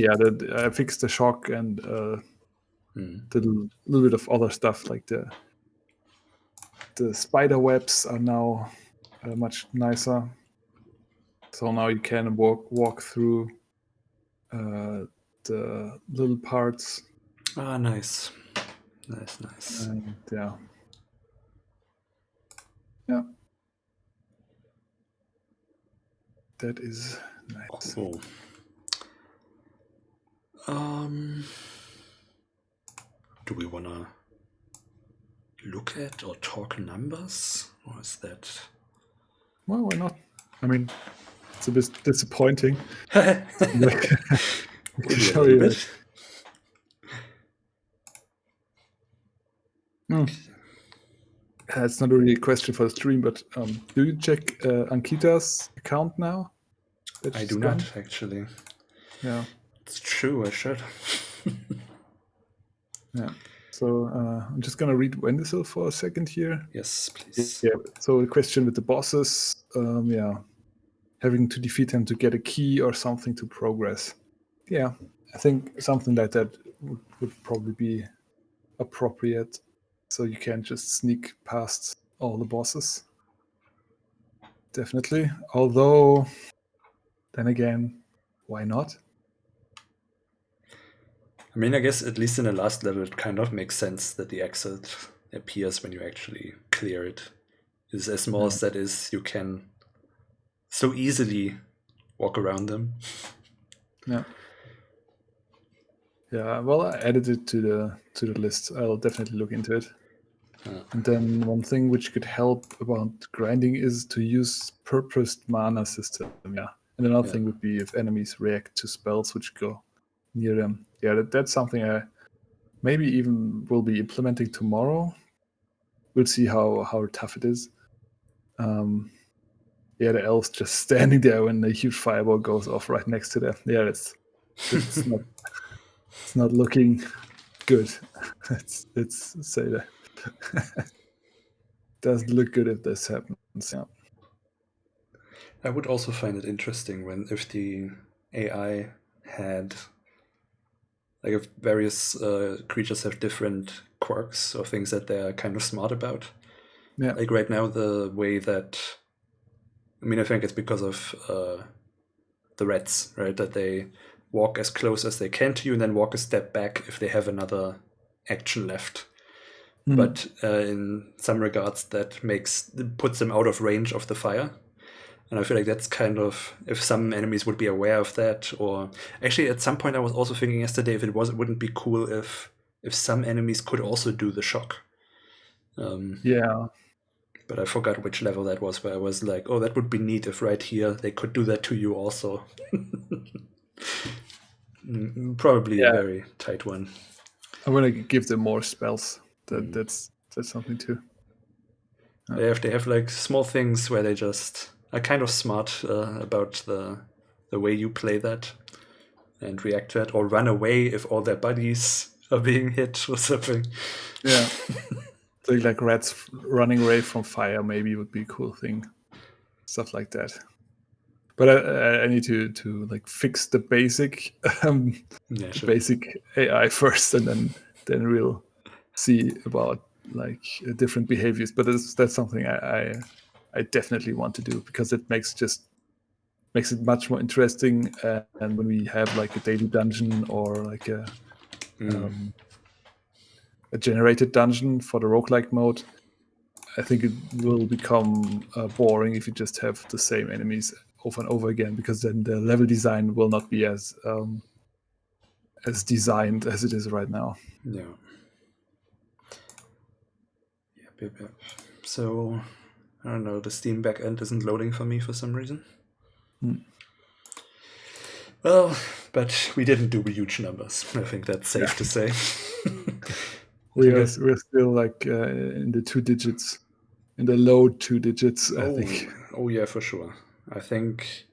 S2: I fixed the shock and did a little bit of other stuff, like the spider webs are now much nicer. So now you can walk through the little parts.
S1: Ah, nice. Nice.
S2: And yeah. That is nice.
S1: Cool. Do we want to look at or talk numbers? Or is that...
S2: Well, why not? I mean, it's a bit disappointing.
S1: Maybe a little bit.
S2: It's not really a question for the stream, but do you check Ankita's account now?
S1: I do not, actually.
S2: Yeah.
S1: It's true, I should.
S2: Yeah. So I'm just going to read Wendisil for a second here.
S1: Yes, please.
S2: Yeah. So the question with the bosses, having to defeat them to get a key or something to progress. Yeah, I think something like that would probably be appropriate. So you can't just sneak past all the bosses. Definitely. Although, then again, why not?
S1: I mean, I guess at least in the last level, it kind of makes sense that the exit appears when you actually clear it. It's as small as that is, you can so easily walk around them.
S2: Yeah. Yeah, well, I added it to the list. I'll definitely look into it. And then one thing which could help about grinding is to use purposed mana system. Yeah. And another thing would be if enemies react to spells which go near them. Yeah, that's something I maybe even will be implementing tomorrow. We'll see how tough it is. Yeah, the elves just standing there when the huge fireball goes off right next to them. Yeah, it's not it's not looking good. Let's say that. Doesn't look good if this happens. Yeah.
S1: I would also find it interesting if the AI had, like, if various creatures have different quirks or things that they're kind of smart about.
S2: Yeah.
S1: Like right now, the way that, I mean, I think it's because of the rats, right? That they walk as close as they can to you and then walk a step back if they have another action left. But in some regards, that puts them out of range of the fire. And I feel like that's kind of, if some enemies would be aware of that, or actually at some point I was also thinking yesterday if it wouldn't be cool if some enemies could also do the shock.
S2: Yeah.
S1: But I forgot which level that was, where I was like, oh, that would be neat if right here they could do that to you also. Probably a very tight one.
S2: I want to give them more spells. That's something too.
S1: They have like small things where they just are kind of smart about the way you play that and react to it, or run away if all their buddies are being hit or something.
S2: Yeah. So like rats running away from fire maybe would be a cool thing. Stuff like that. But I need to like fix the basic basic AI first, and then we'll see about like different behaviors. But that's something I definitely want to do, because it makes it much more interesting. And when we have like a daily dungeon or like a generated dungeon for the roguelike mode, I think it will become boring if you just have the same enemies over and over again, because then the level design will not be as designed as it is right now.
S1: Yeah. Yep. So, I don't know, the Steam backend isn't loading for me for some reason. Well, but we didn't do huge numbers. I think that's safe to say.
S2: We're still like in the 2 digits, in the low 2 digits, I think.
S1: Oh yeah, for sure. I think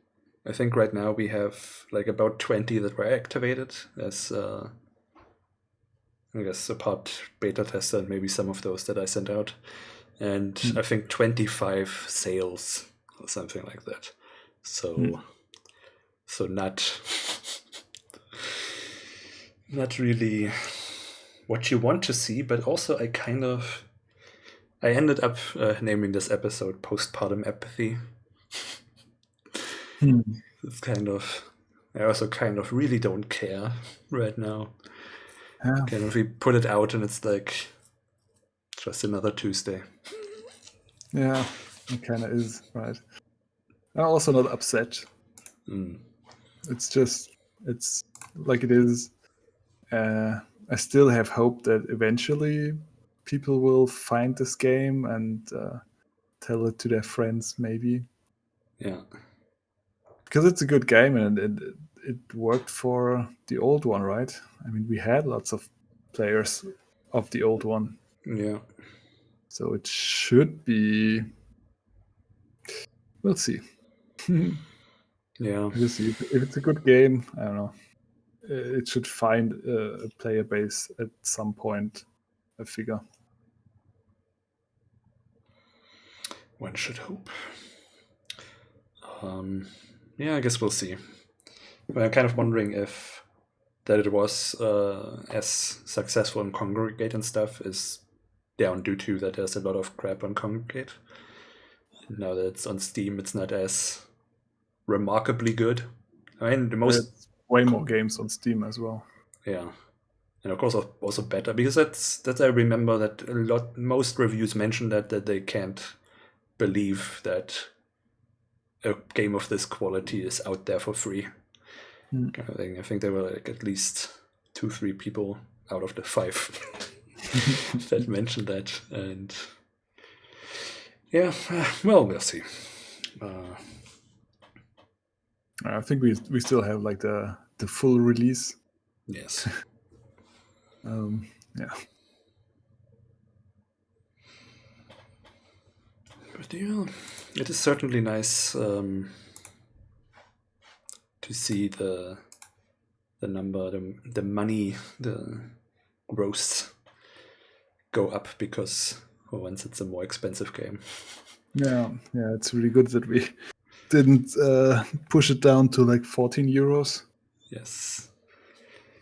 S1: right now we have like about 20 that were activated as I guess apart beta tester and maybe some of those that I sent out. And I think 25 sales or something like that. So not really what you want to see, but also I I ended up naming this episode Postpartum Apathy. It's kind of... I also kind of really don't care right now.
S2: Yeah.
S1: Kind of, we put it out and it's like just another Tuesday.
S2: Yeah, it kind of is, right? I'm also not upset. It's just, it's like it is. I still have hope that eventually people will find this game and tell it to their friends, maybe.
S1: Yeah.
S2: Because it's a good game and it worked for the old one, right? I mean, we had lots of players of the old one.
S1: Yeah.
S2: So it should be. We'll see.
S1: Yeah.
S2: We'll see. If it's a good game, I don't know. It should find a player base at some point, I figure.
S1: One should hope. Yeah, I guess we'll see. But I'm kind of wondering if that it was as successful in Congregate and stuff is down due to that there's a lot of crap on Congregate. Now that it's on Steam, it's not as remarkably good. I mean, the most...
S2: There's way more games on Steam as well.
S1: Yeah. And of course also better, because that's I remember that most reviews mention that they can't believe that a game of this quality is out there for free. Kind of thing. I think there were like at least 2-3 people out of the 5 that mentioned that, and yeah, well, we'll see.
S2: I think we still have like the full release.
S1: Yes.
S2: Yeah.
S1: But yeah, it is certainly nice to see the number, the money, the gross go up, because for once it's a more expensive game.
S2: Yeah, it's really good that we didn't push it down to like 14 euros.
S1: Yes.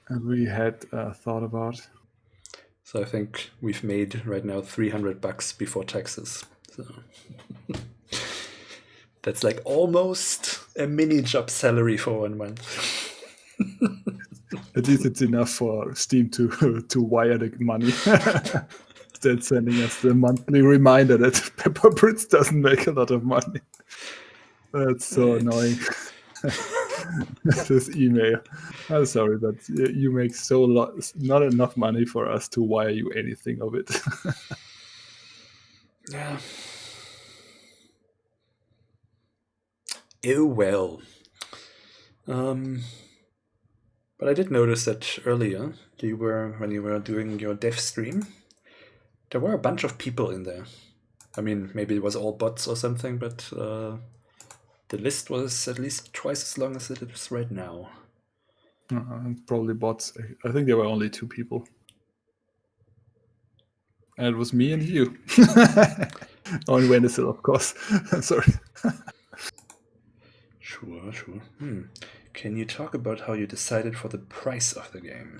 S2: And we had thought about.
S1: So I think we've made right now $300 before taxes. So that's like almost a mini job salary for 1 month.
S2: At least it's enough for Steam to wire the money. Instead sending us the monthly reminder that Pepper Prince doesn't make a lot of money. That's so annoying. This email. I'm sorry, but you make not enough money for us to wire you anything of it.
S1: Yeah. Oh well. But I did notice that earlier, when you were doing your dev stream, there were a bunch of people in there. I mean, maybe it was all bots or something, but the list was at least twice as long as it is right now.
S2: Probably bots. I think there were only 2 people. And it was me and you. On Wednesday, of course. Sorry.
S1: Sure. Can you talk about how you decided for the price of the game?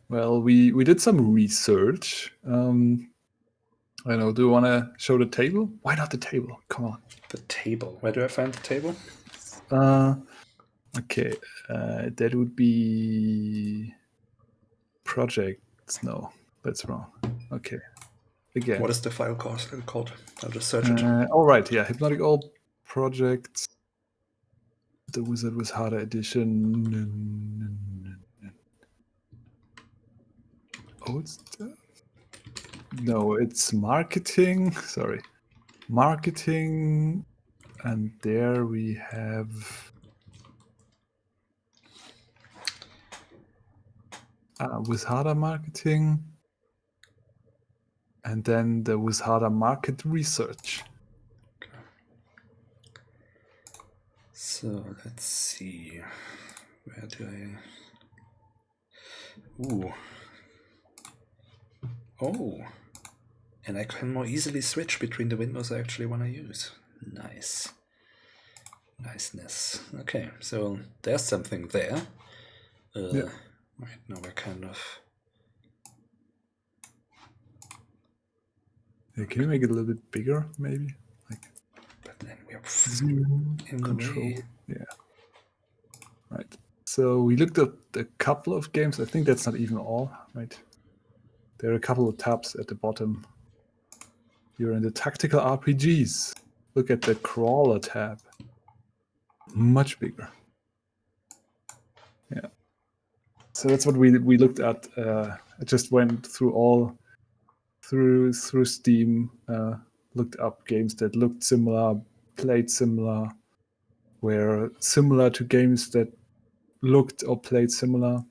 S2: Well, we did some research. I know. Do you want to show the table? Why not the table? Come on.
S1: The table. Where do I find the table?
S2: Okay. That would be projects. No, that's wrong. Okay. Again.
S1: What is the file called? I'll just search it.
S2: All right. Yeah. Hypnotic all projects. The Wizard was Harder edition. Old stuff? No, it's marketing. Sorry. Marketing. And there we have Wizharda marketing. And then the Wizharda market research.
S1: Okay. So let's see. Where do I... Ooh. Oh. And I can more easily switch between the windows I actually want to use. Nice. Niceness. Okay, so there's something there.
S2: Yeah.
S1: Right, now we're kind of...
S2: Can you make it a little bit bigger, maybe?
S1: But then we have
S2: Zoom
S1: in the
S2: control.
S1: way.
S2: Yeah. Right. So we looked at a couple of games. I think that's not even all, right? There are a couple of tabs at the bottom. You're in the tactical RPGs. Look at the crawler tab. Much bigger. Yeah. So that's what we looked at. I just went through Steam, looked up games that looked similar, played similar, were similar to games that looked or played similar.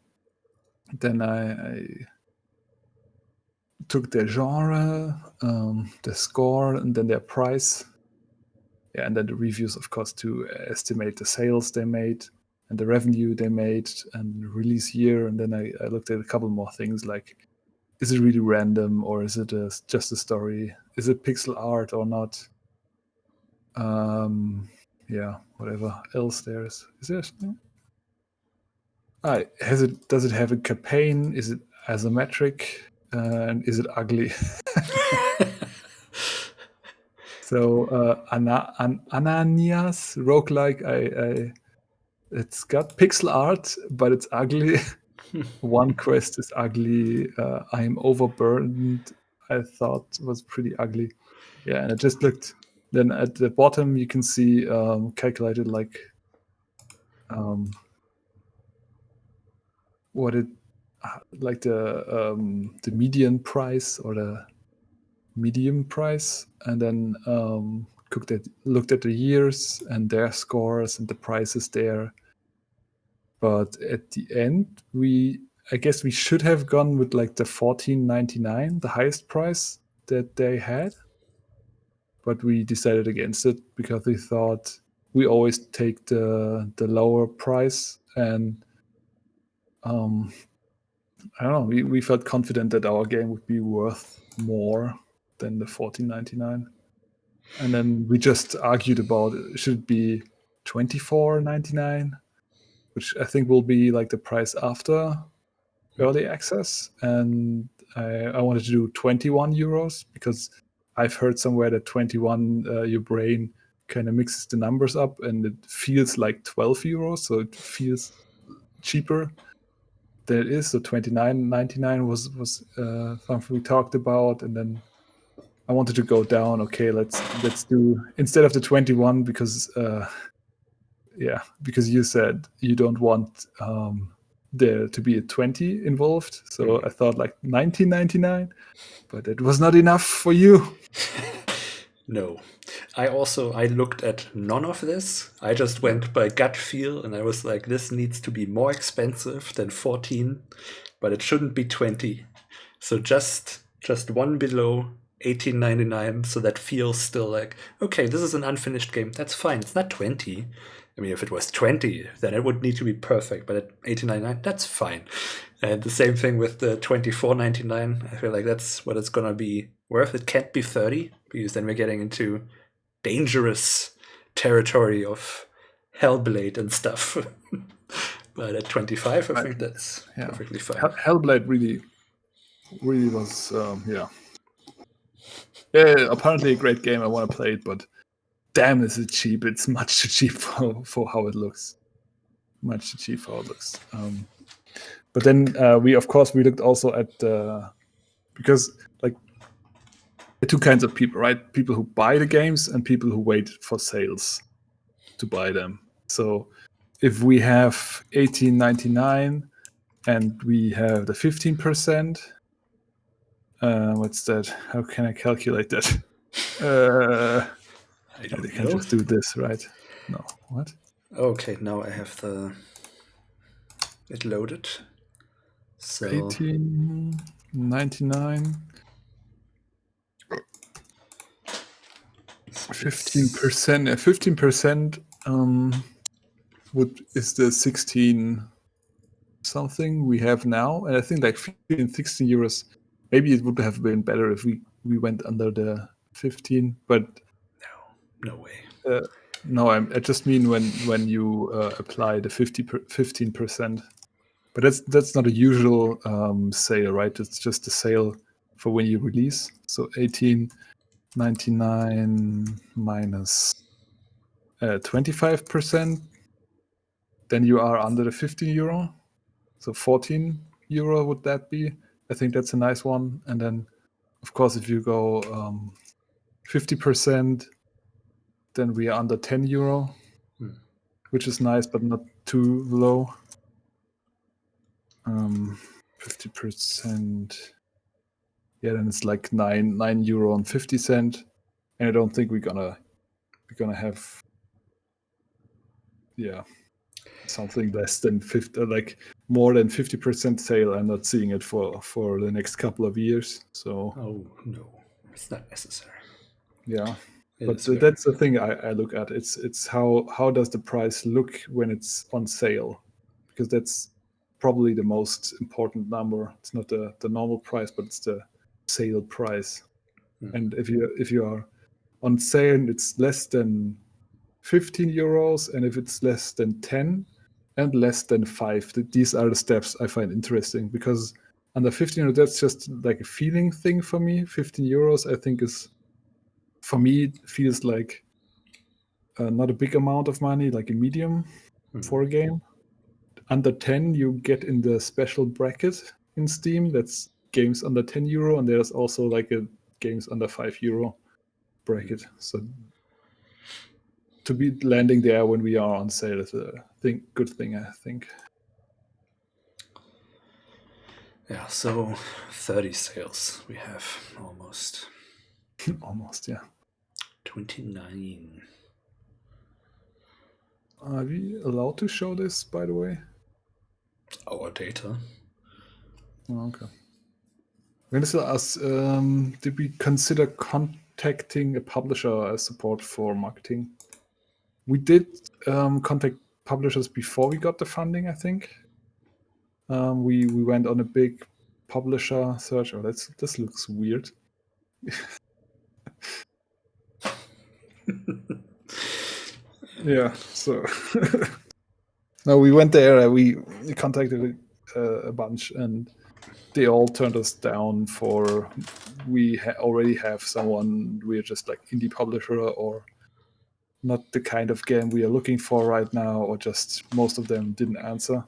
S2: Then I took their genre, the score, and then their price. Yeah, and then the reviews, of course, to estimate the sales they made and the revenue they made and the release year. And then I looked at a couple more things like, is it really random or is it just a story? Is it pixel art or not? Yeah, whatever else there is. Is there something? Does it have a campaign? Is it asymmetric? And is it ugly? So Ananias roguelike, it's got pixel art, but it's ugly. One quest is ugly. I am overburdened. I thought was pretty ugly. Yeah, and it just looked. Then at the bottom you can see calculated like what it like the median price or the medium price, and then looked at the years and their scores and the prices there. But at the end, I guess we should have gone with like the $14.99, the highest price that they had. But we decided against it because we thought we always take the lower price, and I don't know. We felt confident that our game would be worth more than the $14.99. And then we just argued about should it be $24.99, which I think will be like the price after early access. And I wanted to do 21 euros because I've heard somewhere that 21, your brain kind of mixes the numbers up and it feels like 12 euros. So it feels cheaper than it is. So 29.99 was something we talked about. And then I wanted to go down. Okay, let's do instead of the 21 because because you said you don't want there to be a 20 involved. So I thought like 19.99, but it was not enough for you.
S1: No. I looked at none of this. I just went by gut feel and I was like, this needs to be more expensive than 14, but it shouldn't be 20. So just one below 18.99, so that feels still like, okay, this is an unfinished game. That's fine. It's not 20. I mean, if it was 20, then it would need to be perfect, but at 18.99, that's fine. And the same thing with the 24.99. I feel like that's what it's gonna be worth. It can't be 30, because then we're getting into dangerous territory of Hellblade and stuff. But at 25, I think that's perfectly fine.
S2: Hellblade really was, yeah, apparently a great game. I want to play it, but damn, is it cheap. It's much too cheap for how it looks. Much too cheap for how it looks. But then we looked also at because like two kinds of people, right? People who buy the games and people who wait for sales to buy them. So if we have 18.99 and we have the 15%, what's that? How can I calculate that?
S1: I don't
S2: can
S1: know.
S2: just do this, right? No, what?
S1: Okay, now I have it loaded. So
S2: 18.99. 15%. 15% is the 16 something we have now, and I think like 16 euros. Maybe it would have been better if we went under the 15, but
S1: no way.
S2: No, I just mean when you apply the 15%. But that's not a usual sale, right? It's just a sale for when you release. So 18.99 minus 25%, then you are under the 15 euro. So 14 euro would that be? I think that's a nice one. And then, of course, if you go 50%, then we are under 10 euro, which is nice, but not too low. 50%. Yeah, then it's like 9 euro and 50 cent. And I don't think we're gonna have something less than 50, like more than 50% sale. I'm not seeing it for the next couple of years. So
S1: no, it's not necessary.
S2: Yeah, but that's the thing I look at. It's how does the price look when it's on sale, because that's probably the most important number. It's not the normal price, but it's the sale price. And if you are on sale and it's less than 15 euros, and if it's less than 10 and less than 5, these are the steps I find interesting, because under 15 euros, that's just like a feeling thing for me. 15 euros, I think, is, for me, it feels like not a big amount of money, like a medium for a game. Under 10, you get in the special bracket in Steam. That's games under 10 euro, and there's also like a games under 5 euro bracket. So to be landing there when we are on sale is a good thing, I think.
S1: Yeah, so 30 sales we have almost.
S2: Almost, yeah.
S1: 29.
S2: Are we allowed to show this, by the way?
S1: Our data.
S2: Oh, okay. I'm going to ask, did we consider contacting a publisher as support for marketing? We did contact publishers before we got the funding, I think. We went on a big publisher search. Oh, this looks weird. Yeah, so no, we went there. We contacted a bunch, and they all turned us down for we already have someone. We're just like indie publisher, or not the kind of game we are looking for right now, or just most of them didn't answer.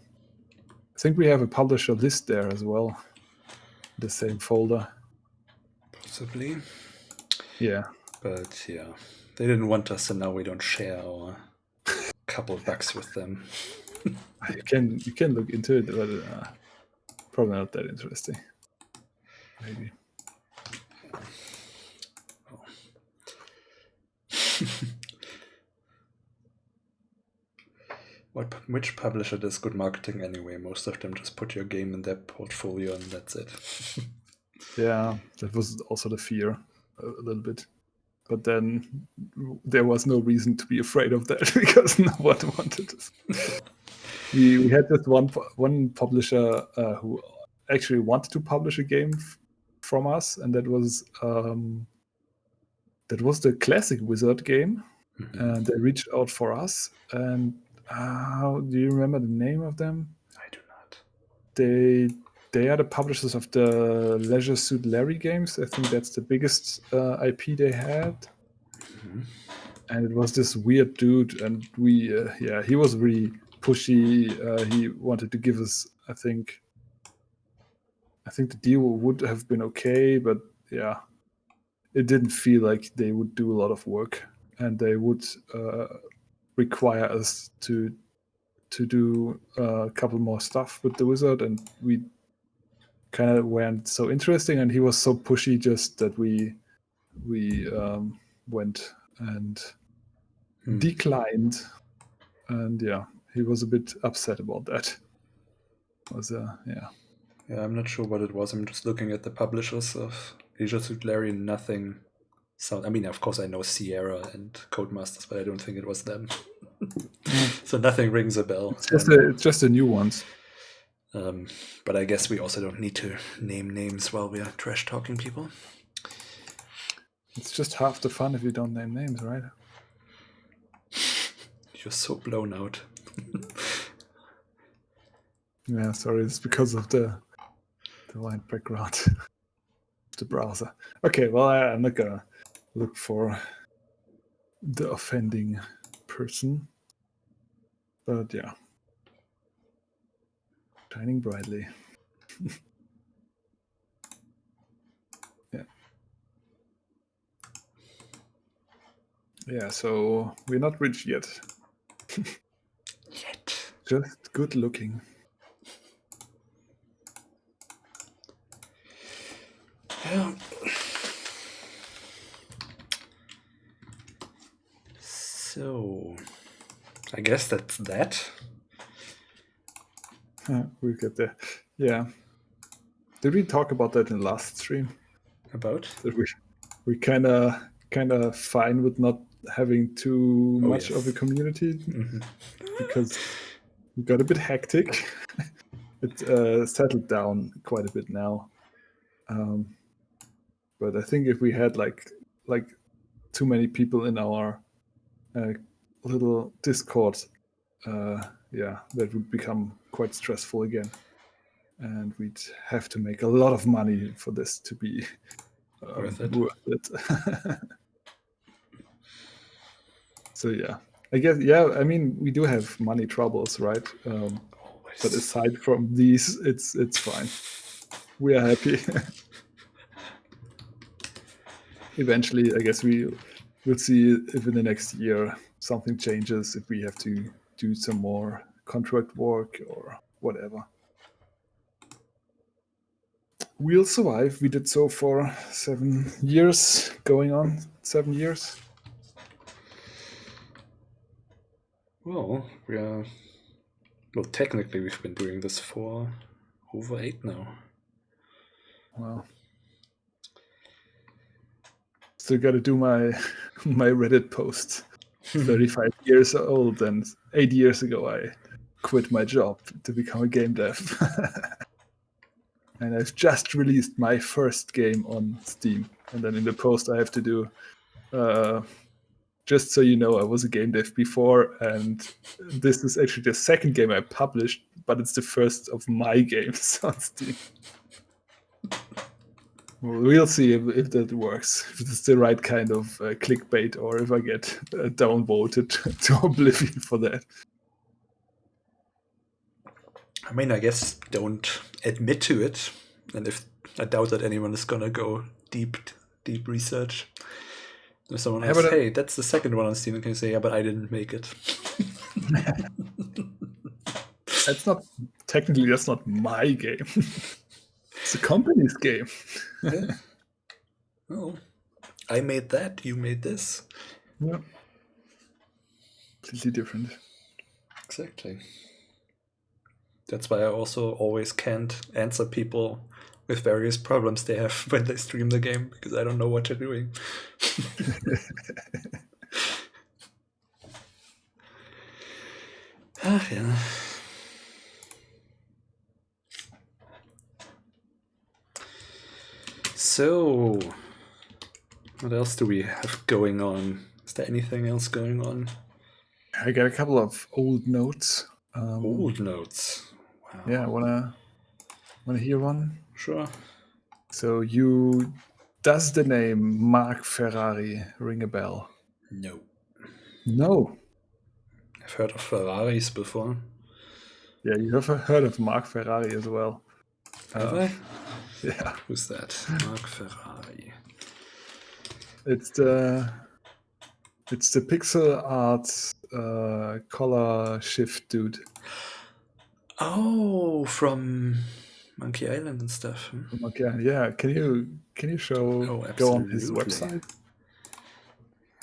S2: I think we have a publisher list there as well, the same folder.
S1: Possibly.
S2: Yeah.
S1: But yeah, they didn't want us, and now we don't share our couple bucks with them.
S2: You can look into it, but probably not that interesting. Maybe.
S1: Which publisher does good marketing anyway? Most of them just put your game in their portfolio and that's it.
S2: Yeah, that was also the fear a little bit. But then there was no reason to be afraid of that because no one wanted it. We had just one publisher who actually wanted to publish a game from us, and that was the Classic Wizard game. And they reached out for us. And do you remember the name of them?
S1: I do not.
S2: They are the publishers of the Leisure Suit Larry games. I think that's the biggest IP they had. And it was this weird dude, and he was really pushy. He wanted to give us, I think the deal would have been okay, but yeah, it didn't feel like they would do a lot of work, and they would require us to do a couple more stuff with the wizard, and we kind of weren't so interesting, and he was so pushy just that we went and declined, and yeah, he was a bit upset about that.
S1: Yeah, I'm not sure what it was. I'm just looking at the publishers of Leisure Suit Larry. Nothing. I mean, of course, I know Sierra and Codemasters, but I don't think it was them. So nothing rings a bell.
S2: It's just the new ones.
S1: But I guess we also don't need to name names while we are trash talking people.
S2: It's just half the fun if you don't name names, right?
S1: You're so blown out.
S2: Yeah, sorry, it's because of the white background. the browser. Okay, well, I'm not gonna look for the offending person, but yeah, shining brightly. Yeah, so we're not rich yet.
S1: Yet.
S2: Just good looking.
S1: Yeah. So, I guess that's that.
S2: We'll get there. Yeah. Did we talk about that in last stream?
S1: About?
S2: That we kind of fine with not having too much of a community because we got a bit hectic. It settled down quite a bit now. But I think if we had like too many people in our little Discord, yeah, that would become quite stressful again, and we'd have to make a lot of money for this to be
S1: Worth it.
S2: So yeah, I guess, yeah, I mean, we do have money troubles, right? But aside from these, it's fine. We are happy. Eventually, I guess we'll see if in the next year something changes, if we have to do some more contract work or whatever. We'll survive. We did so for 7 years, going on 7 years.
S1: Well, well, technically we've been doing this for over 8 now.
S2: Wow. Still got to do my Reddit post. 35 years old, and 8 years ago I quit my job to become a game dev. And I've just released my first game on Steam. And then in the post I have to do, just so you know, I was a game dev before, and this is actually the second game I published, but it's the first of my games on Steam. We'll see if that works, if it's the right kind of clickbait, or if I get downvoted to oblivion for that.
S1: I mean, I guess don't admit to it, and if I doubt that anyone is gonna go deep research. If someone asks, hey, that's the second one on Steam, can you say, yeah, but I didn't make it.
S2: That's not my game. It's the company's game.
S1: Yeah. Oh, I made that, you made this.
S2: Yeah. Completely different.
S1: Exactly. That's why I also always can't answer people with various problems they have when they stream the game, because I don't know what they're doing. Yeah. So, what else do we have going on? Is there anything else going on?
S2: I got a couple of old notes.
S1: Old notes. Wow.
S2: Yeah, wanna hear one?
S1: Sure.
S2: So does the name Mark Ferrari ring a bell?
S1: No.
S2: No.
S1: I've heard of Ferraris before.
S2: Yeah, you have heard of Mark Ferrari as well.
S1: Have I?
S2: Yeah.
S1: Who's that? Mark Ferrari.
S2: It's the pixel art color shift dude.
S1: Oh, from Monkey Island and stuff.
S2: Okay, yeah. Can you show go on his website?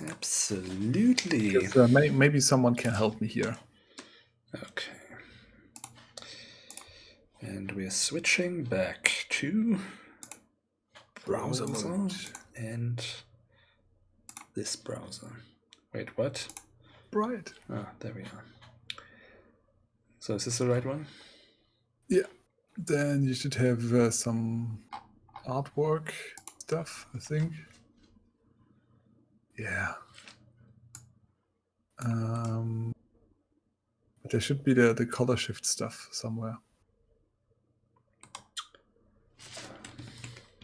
S1: Absolutely.
S2: Because, maybe someone can help me here.
S1: Okay. And we're switching back to browser mode and this browser. Wait, what?
S2: Right.
S1: Ah, there we are. So is this the right one?
S2: Yeah. Then you should have some artwork stuff, I think. Yeah. But there should be the color shift stuff somewhere.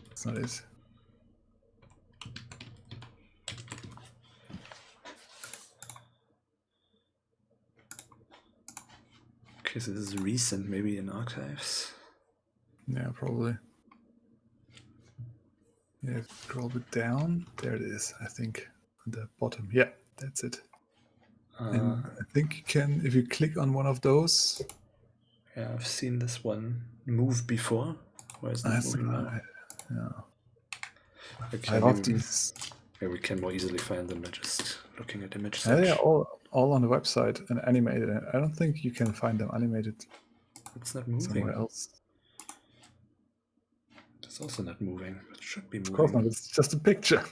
S2: That's not it.
S1: Okay, so this is recent, maybe in archives.
S2: Yeah, probably. Yeah, scroll it down. There it is, I think, on the bottom. Yeah, that's it. And I think you can, if you click on one of those.
S1: Yeah, I've seen this one move before. Why is it not moving now?
S2: Yeah.
S1: Okay,
S2: I love these.
S1: Maybe we can more easily find them by just looking at image
S2: Yeah,
S1: search.
S2: they're all on the website and animated. I don't think you can find them animated.
S1: It's not moving.
S2: Somewhere else.
S1: It's also not moving. It should be moving.
S2: Of course not. It's just a picture.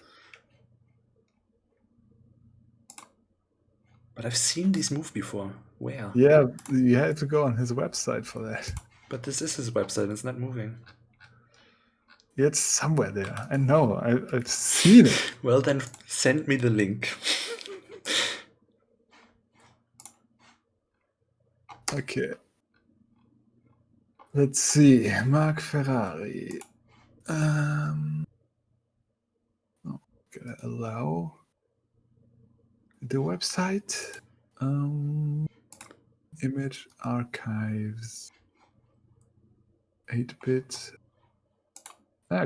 S1: But I've seen these move before. Where?
S2: Yeah, you have to go on his website for that.
S1: But this is his website. It's not moving.
S2: Yeah, it's somewhere there. I know. I've seen it.
S1: Well, then send me the link.
S2: Okay. Let's see. Mark Ferrari. Oh, gotta allow the website. Image archives. 8-bit.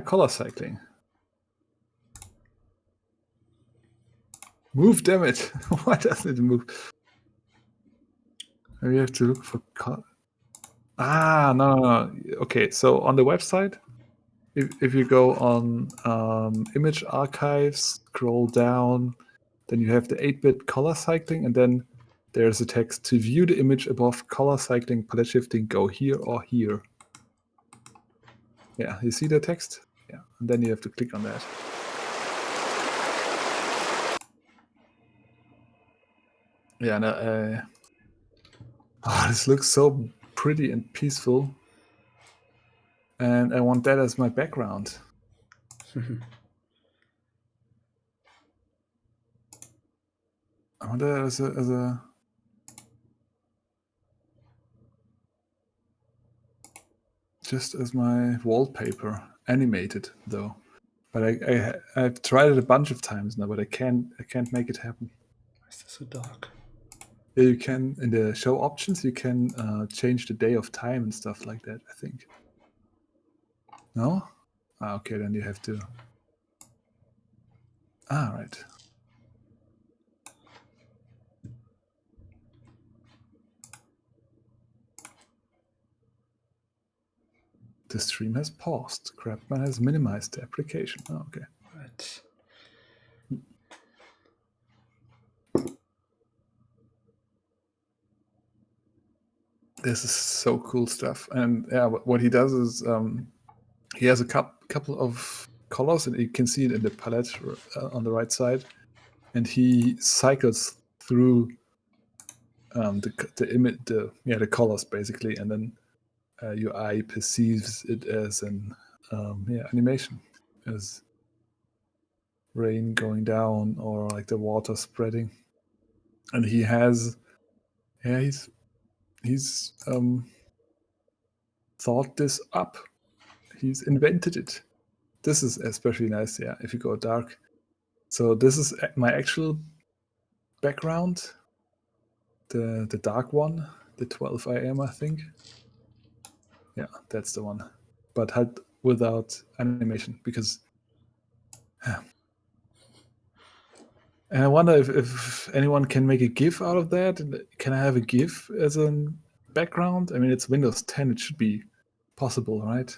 S2: Color cycling. Move, damn it. Why doesn't it move? Maybe you have to look for color. No. Okay, so on the website, if you go on image archives, scroll down, then you have the 8-bit color cycling, and then there's a text to view the image above color cycling, palette shifting, go here or here. Yeah, you see the text? Yeah, and then you have to click on that. Yeah, no, this looks so pretty and peaceful. And I want that as my background. I want that as a just as my wallpaper, animated though. But I've tried it a bunch of times now, but I can't make it happen.
S1: Why is this so dark?
S2: You can, in the show options, you can change the day of time and stuff like that, I think. No? Okay, then you have to. Right. The stream has paused. Crapman has minimized the application. Okay.
S1: Right.
S2: This is so cool stuff. And yeah, what he does is he has a couple of colors, and you can see it in the palette on the right side. And he cycles through the image, the colors basically, and then your eye perceives it as an animation, as rain going down or like the water spreading. And he has, he's thought this up. He's invented it. This is especially nice, yeah, if you go dark. So this is my actual background, the dark one, the 12 IM, I think. Yeah, that's the one. But without animation, because and I wonder if anyone can make a GIF out of that. Can I have a GIF as a background? I mean, it's Windows 10. It should be possible, right?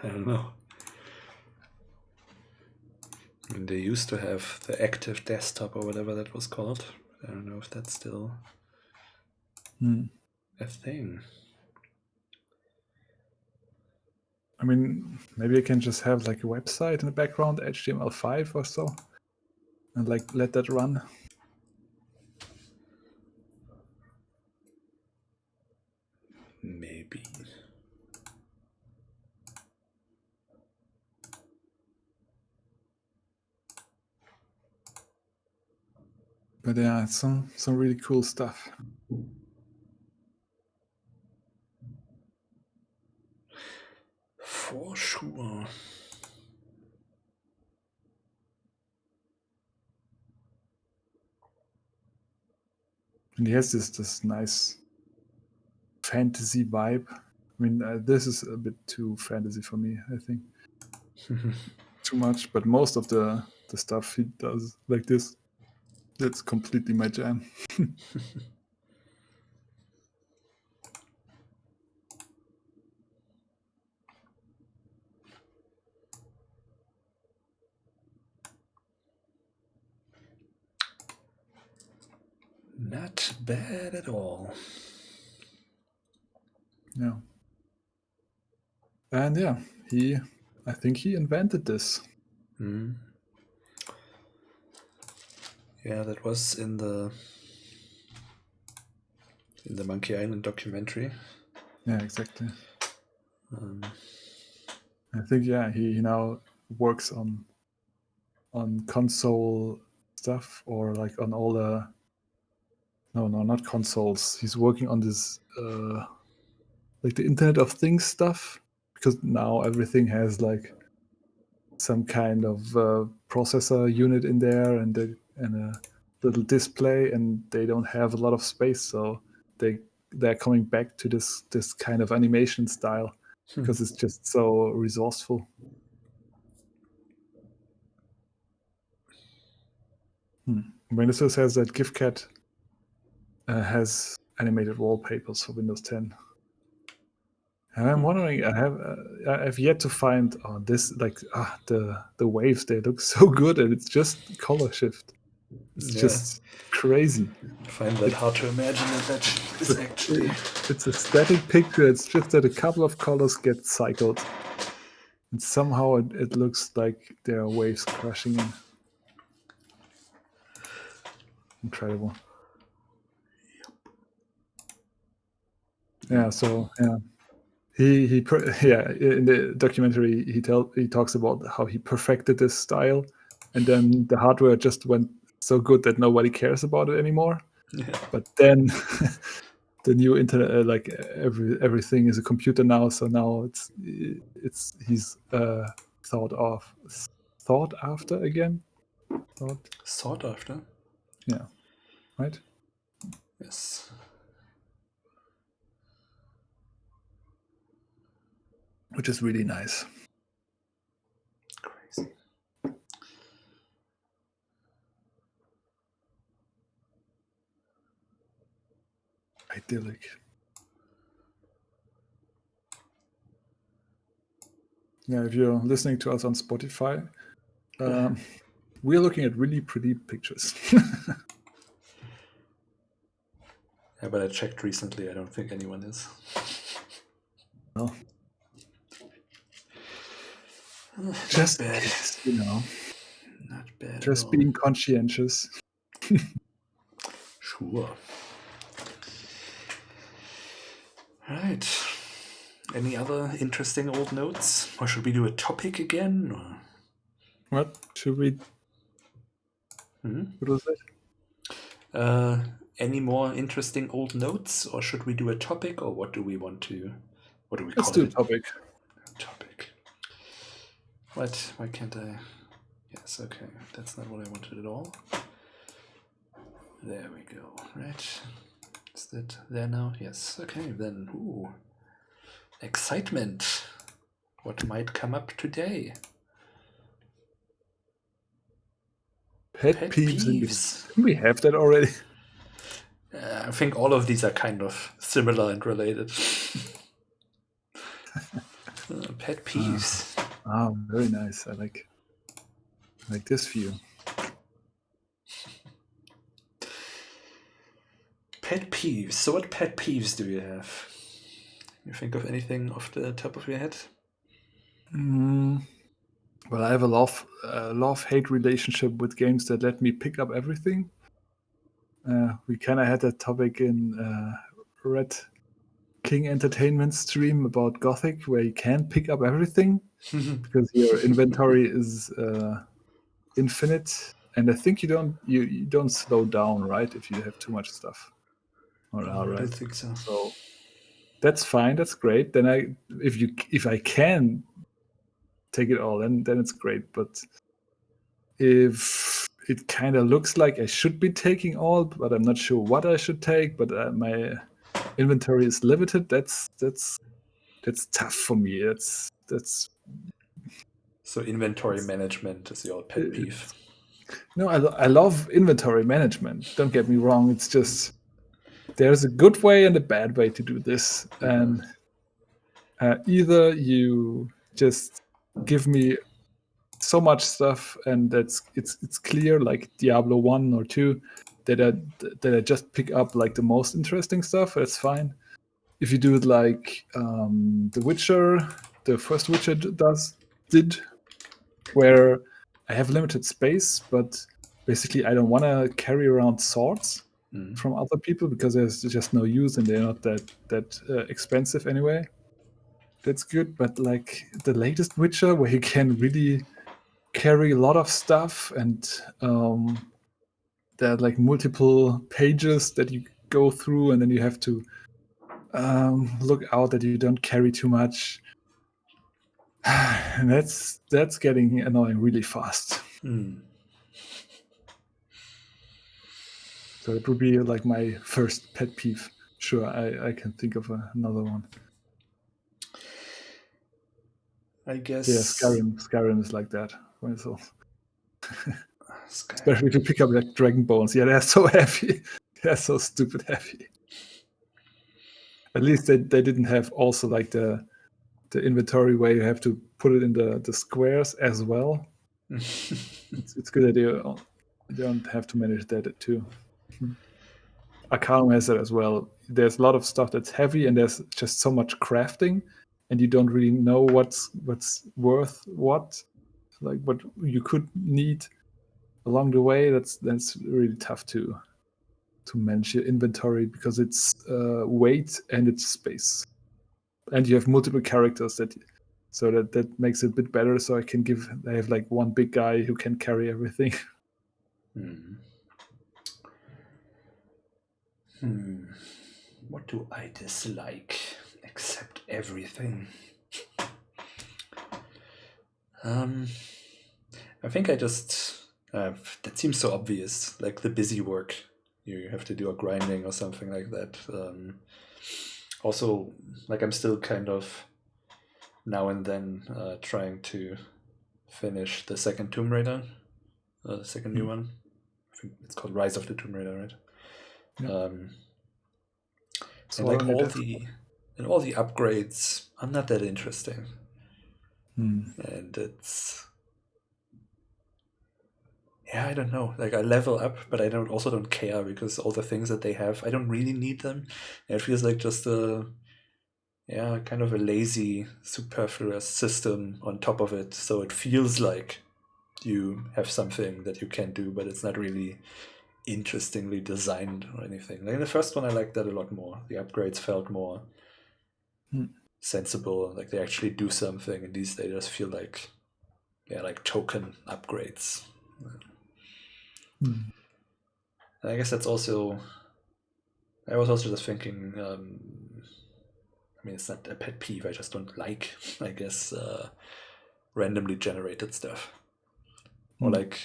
S1: I don't know. I mean, they used to have the active desktop or whatever that was called. I don't know if that's still a thing.
S2: I mean, maybe I can just have like a website in the background, HTML5 or so, and like let that run.
S1: Maybe.
S2: But yeah, it's some really cool stuff.
S1: For sure.
S2: And he has this nice fantasy vibe. I mean, this is a bit too fantasy for me, I think. Too much, but most of the stuff he does like this, that's completely my jam.
S1: Not bad at all.
S2: Yeah. And yeah, I think he invented this.
S1: Yeah, that was in the Monkey Island documentary.
S2: Yeah, exactly. I think he now works on console stuff, or like on all the no, not consoles. He's working on this like the Internet of Things stuff, because now everything has like some kind of processor unit in there and a little display, and they don't have a lot of space, so they're coming back to this kind of animation style because it's just so resourceful. Windows says that GIFCAT has animated wallpapers for Windows 10. And I'm wondering, I've yet to find this, like the waves. They look so good, and it's just color shift. It's just crazy.
S1: I find that hard to imagine that is actually.
S2: It's a static picture. It's just that a couple of colors get cycled, and somehow it looks like there are waves crashing in. Incredible. Yeah. So yeah. He in the documentary he talks about how he perfected this style, and then the hardware just went so good that nobody cares about it anymore.
S1: Yeah.
S2: But then the new internet, like everything is a computer now, so now he's thought after again.
S1: Sought after.
S2: Yeah. Right.
S1: Yes.
S2: Which is really nice.
S1: Crazy.
S2: Idyllic. Yeah, if you're listening to us on Spotify, we're looking at really pretty pictures.
S1: Yeah, but I checked recently. I don't think anyone is.
S2: No.
S1: Just bad. Not bad.
S2: Just being conscientious.
S1: Sure. Right. Any other interesting old notes? Or should we do a topic again? Or?
S2: What should we? What was it?
S1: Any more interesting old notes, or should we do a topic, or what do we want to? What do we call it?
S2: Let's do a topic.
S1: Topic. What? Why can't I? Yes. Okay. That's not what I wanted at all. There we go. Right. Is that there now? Yes. Okay. Then. Ooh. Excitement. What might come up today?
S2: Pet peeves. Didn't we have that already?
S1: I think all of these are kind of similar and related. Pet peeves.
S2: Very nice. I like this view.
S1: Pet peeves. So what pet peeves do you have? You think of anything off the top of your head?
S2: Well, I have a love-hate relationship with games that let me pick up everything. We kind of had that topic in Red King Entertainment stream about Gothic, where you can't pick up everything because your inventory is infinite, and I think you don't slow down, right, if you have too much stuff.
S1: I don't think so.
S2: So that's fine. That's great. Then if I can take it all, then it's great. But if it kind of looks like I should be taking all, but I'm not sure what I should take, but inventory is limited, that's tough for me. That's
S1: So inventory management is your pet peeve.
S2: No, I love inventory management. Don't get me wrong. It's just there's a good way and a bad way to do this, and either you just give me so much stuff, and it's clear, like Diablo 1 or 2, that I just pick up like the most interesting stuff. That's fine. If you do it like The Witcher, the first Witcher did, where I have limited space, but basically I don't want to carry around swords from other people because there's just no use and they're not that expensive anyway. That's good, but like the latest Witcher, where you can really carry a lot of stuff, and there are like multiple pages that you go through, and then you have to look out that you don't carry too much. And that's getting annoying really fast. So it would be like my first pet peeve. Sure, I can think of another one.
S1: I guess.
S2: Yeah, Skyrim is like that. So, especially if you pick up like dragon bones. Yeah, they're so heavy. They're so stupid heavy. At least they didn't have also like the inventory where you have to put it in the squares as well. It's good that you don't have to manage that too. Arcanum has that as well. There's a lot of stuff that's heavy, and there's just so much crafting, and you don't really know what's worth what, like what you could need along the way. That's really tough to manage your inventory because it's weight and it's space, and you have multiple characters that makes it a bit better. So I have like one big guy who can carry everything.
S1: What do I dislike? Accept everything. I think I just that seems so obvious, like the busy work you have to do, or grinding or something like that. Also, like I'm still kind of now and then trying to finish the second Tomb Raider, the second new one. I think it's called Rise of the Tomb Raider, right?
S2: Yeah.
S1: And like all the upgrades are not that interesting. And it's I don't know. Like I level up, but I also don't care because all the things that they have, I don't really need them. And it feels like just kind of a lazy, superfluous system on top of it. So it feels like you have something that you can do, but it's not really interestingly designed or anything. Like in the first one, I liked that a lot more. The upgrades felt more sensible, like they actually do something, and these they just feel like like token upgrades. And I guess that's also, I was also just thinking, I mean, it's not a pet peeve, I just don't like, I guess, randomly generated stuff. Or like,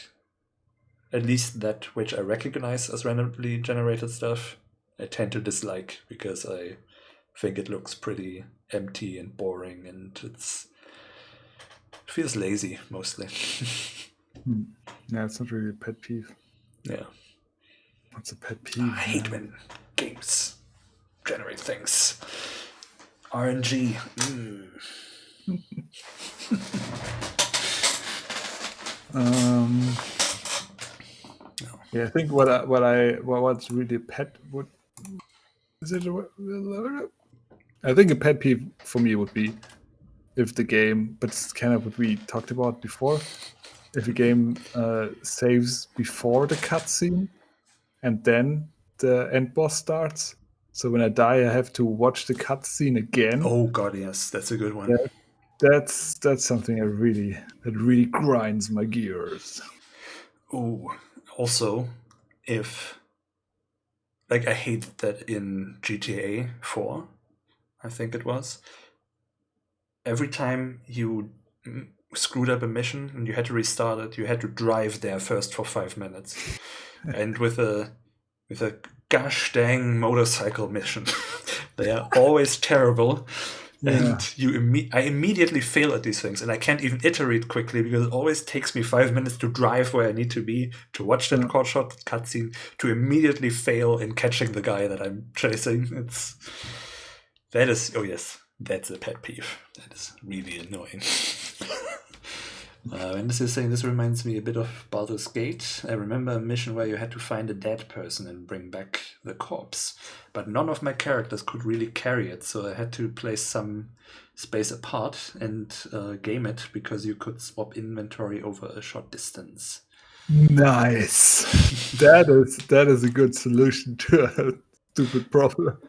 S1: at least that which I recognize as randomly generated stuff, I tend to dislike because I think it looks pretty empty and boring, and it feels lazy mostly.
S2: Yeah, it's not really a pet peeve.
S1: Yeah.
S2: What's a pet peeve?
S1: I hate when games generate things. RNG.
S2: Yeah, I think what's really pet would is it? I think a pet peeve for me would be if the game, but it's kind of what we talked about before. If a game saves before the cutscene and then the end boss starts, so when I die, I have to watch the cutscene again.
S1: Oh god, yes, that's a good one.
S2: That's something that really grinds my gears.
S1: Oh, also, if like I hate that in GTA 4, I think it was, every time you screwed up a mission and you had to restart it, you had to drive there first for 5 minutes. And with a gosh dang motorcycle mission, They are always terrible.
S2: Yeah.
S1: And I immediately fail at these things, and I can't even iterate quickly because it always takes me 5 minutes to drive where I need to be, to watch that shot cutscene, to immediately fail in catching the guy that I'm chasing. That's a pet peeve. That is really annoying. And this reminds me a bit of Baldur's Gate. I remember a mission where you had to find a dead person and bring back the corpse, but none of my characters could really carry it, so I had to place some space apart and game it because you could swap inventory over a short distance.
S2: Nice. that is a good solution to a stupid problem.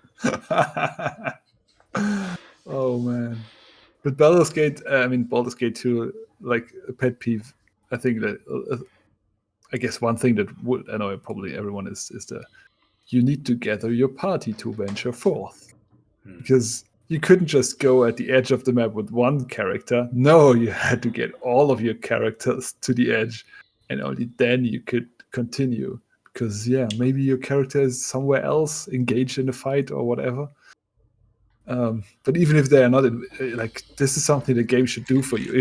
S2: Oh man. But Baldur's Gate 2, like a pet peeve. I think that I guess one thing that would annoy probably everyone is you need to gather your party to venture forth, because you couldn't just go at the edge of the map with one character. No, you had to get all of your characters to the edge, and only then you could continue. Because maybe your character is somewhere else, engaged in a fight or whatever. But even if they are not, this is something the game should do for you.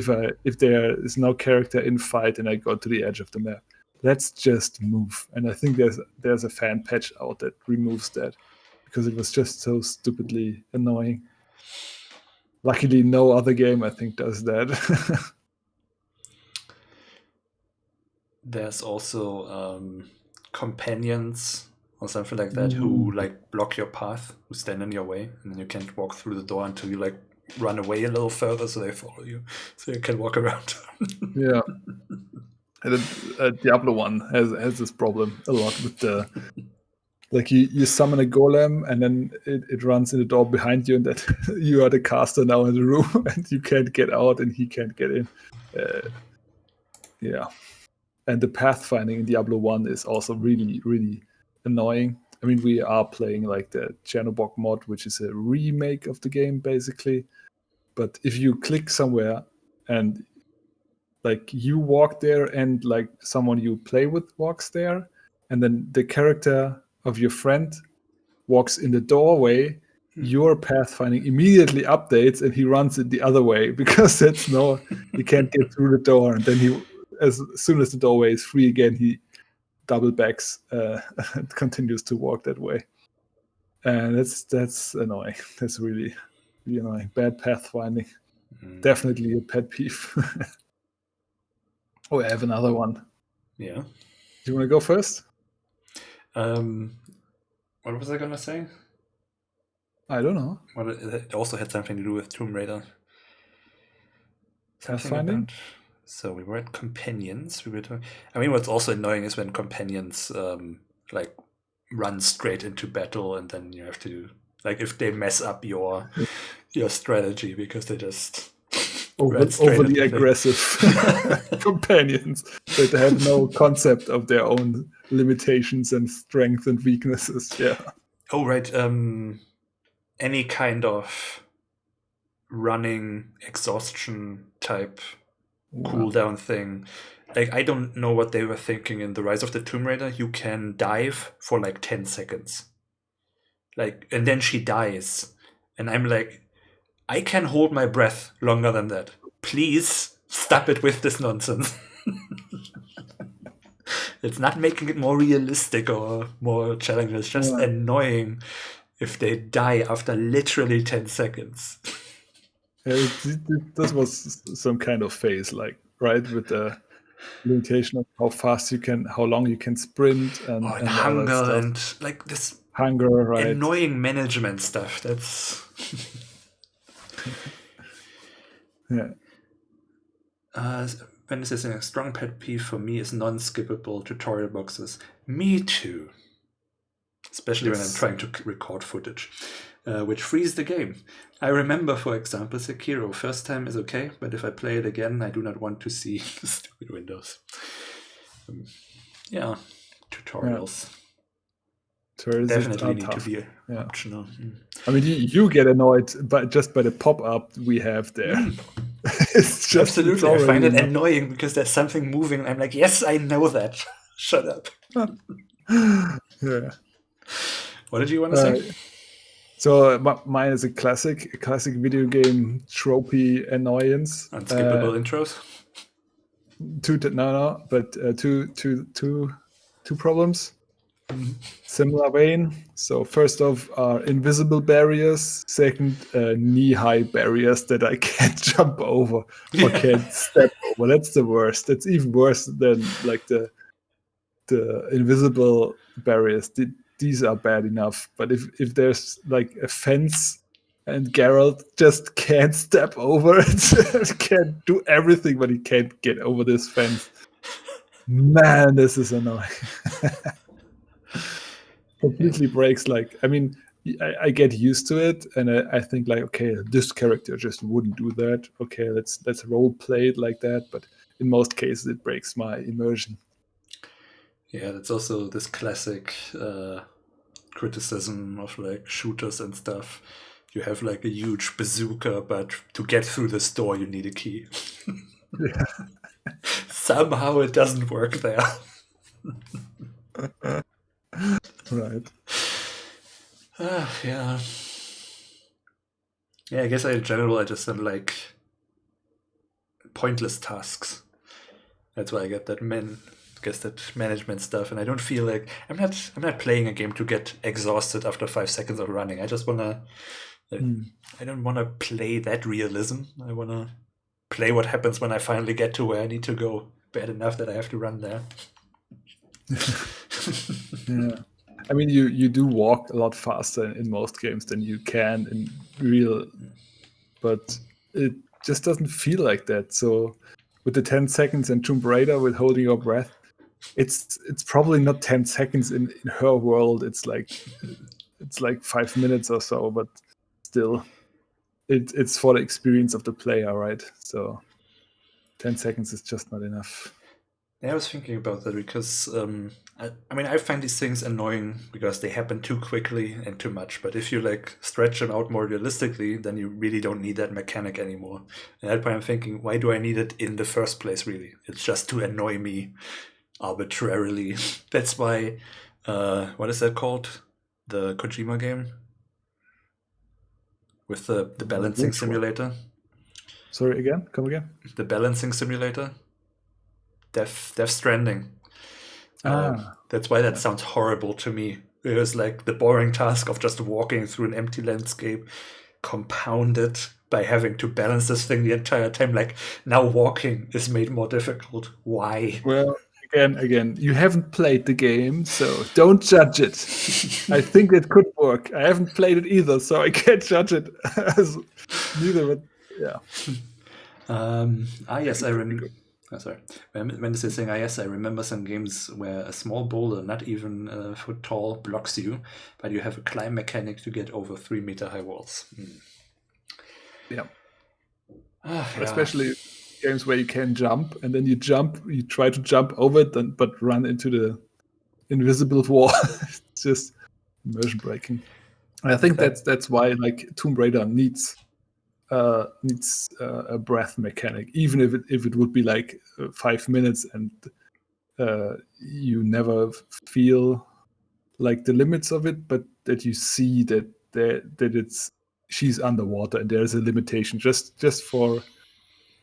S2: If there is no character in fight and I go to the edge of the map, let's just move. And I think there's a fan patch out that removes that, because it was just so stupidly annoying. Luckily, no other game, I think, does that.
S1: There's also companions or something like that who like block your path, who stand in your way, and then you can't walk through the door until you like run away a little further, so they follow you, so you can walk around.
S2: Yeah. And Diablo 1 has this problem a lot with the like you summon a golem and then it runs in the door behind you, and that you are the caster now in the room and you can't get out and he can't get in. And the pathfinding in Diablo 1 is also really, really annoying. I mean, we are playing like the Chernobog mod, which is a remake of the game basically. But if you click somewhere and like you walk there and like someone you play with walks there, and then the character of your friend walks in the doorway, your pathfinding immediately updates and he runs it the other way, because he can't get through the door, and then as soon as the doorway is free again, he double backs and continues to walk that way. And that's annoying. That's really, really annoying. Bad pathfinding. Definitely a pet peeve. Oh, I have another one.
S1: Yeah.
S2: Do you want to go first?
S1: What was I gonna say?
S2: I don't know.
S1: Well, it also had something to do with Tomb Raider.
S2: Pathfinding?
S1: So we were at companions. I mean, what's also annoying is when companions like run straight into battle, and then you have to, like, if they mess up your strategy because they just
S2: overly aggressive companions that have no concept of their own limitations and strengths and weaknesses. Yeah.
S1: Oh, right. Any kind of running exhaustion type cooldown thing. Like, I don't know what they were thinking in The Rise of the Tomb Raider. You can dive for like 10 seconds. Like, and then she dies. And I'm like, I can hold my breath longer than that. Please stop it with this nonsense. It's not making it more realistic or more challenging. It's just annoying if they die after literally 10 seconds.
S2: This was some kind of phase, like, right, with the limitation of how long you can sprint and
S1: hunger
S2: all that
S1: and
S2: stuff.
S1: like this
S2: hunger, right?
S1: Annoying management stuff. That's when this is a strong pet peeve for me is non-skippable tutorial boxes. Me too. Especially when I'm trying to record footage, which frees the game. I remember, for example, Sekiro. First time is okay, but if I play it again, I do not want to see the stupid windows. Tutorials. Definitely need to be optional.
S2: I mean, you get annoyed just by the pop-up we have there. It's just
S1: absolutely. I find it annoying because there's something moving. And I'm like, yes, I know that. Shut up.
S2: Yeah.
S1: What did you want to say?
S2: So mine is a classic video game tropey annoyance.
S1: Unskippable intros.
S2: Two problems. Similar vein. So first off are invisible barriers. Second, knee-high barriers that I can't jump over or can't step over. That's the worst. That's even worse than like the invisible barriers. These are bad enough. But if there's like a fence and Geralt just can't step over it, can't do everything, but he can't get over this fence. Man, this is annoying. Completely breaks. Like, I mean, I get used to it, and I think like, okay, this character just wouldn't do that. Okay, let's role play it like that. But in most cases, it breaks my immersion.
S1: Yeah, that's also this classic criticism of like shooters and stuff. You have like a huge bazooka, but to get through this door, you need a key.
S2: Yeah.
S1: Somehow it doesn't work there.
S2: Right.
S1: Yeah. Yeah, I guess in general I just am like pointless tasks. That's why I get that management stuff, and I don't feel like I'm not playing a game to get exhausted after 5 seconds of running. I just wanna I don't wanna play that realism. I wanna play what happens when I finally get to where I need to go bad enough that I have to run there.
S2: Yeah. I mean, you do walk a lot faster in most games than you can in real, but it just doesn't feel like that. So with the 10 seconds in Tomb Raider with holding your breath, it's probably not 10 seconds in her world. It's like 5 minutes or so, but still, it's for the experience of the player, right? So 10 seconds is just not enough.
S1: Yeah, I was thinking about that because I mean I find these things annoying because they happen too quickly and too much. But if you like stretch them out more realistically, then you really don't need that mechanic anymore. And that's why I'm thinking, why do I need it in the first place? Really, it's just to annoy me arbitrarily. That's why. What is that called? The Kojima game with the balancing simulator.
S2: Sorry, again? Come again?
S1: The balancing simulator. Death Stranding. That's why that sounds horrible to me. It was like the boring task of just walking through an empty landscape, compounded by having to balance this thing the entire time. Like, now walking is made more difficult. Why?
S2: Well, again, you haven't played the game, so don't judge it. I think it could work. I haven't played it either, so I can't judge it neither. But yeah.
S1: Yes, I remember. Oh, sorry. When this is saying, yes, I remember some games where a small boulder, not even a foot tall, blocks you, but you have a climb mechanic to get over 3-meter high walls.
S2: Yeah.
S1: Yeah.
S2: Especially games where you can jump, and then you try to jump over it, but run into the invisible wall. It's just immersion breaking. And I think that's why like Tomb Raider needs a breath mechanic, even if it would be like 5 minutes and you never feel like the limits of it, but that you see that she's underwater and there's a limitation just for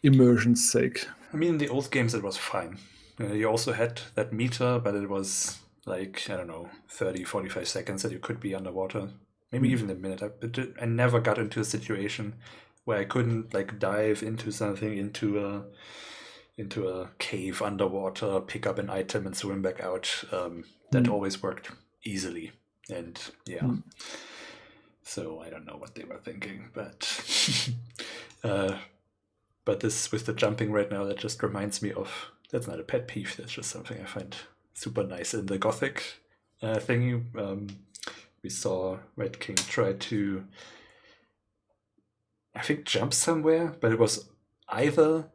S2: immersion's sake.
S1: I mean, in the old games it was fine. You also had that meter, but it was like, I don't know, 30, 45 seconds that you could be underwater. Maybe even a minute. I never got into a situation where I couldn't like dive into something, into a cave underwater, pick up an item and swim back out. That always worked easily. And yeah. So I don't know what they were thinking, but but this with the jumping right now, that just reminds me of, that's not a pet peeve, that's just something I find super nice in the Gothic thingy. We saw Red King try to, I think, jump somewhere, but it was either...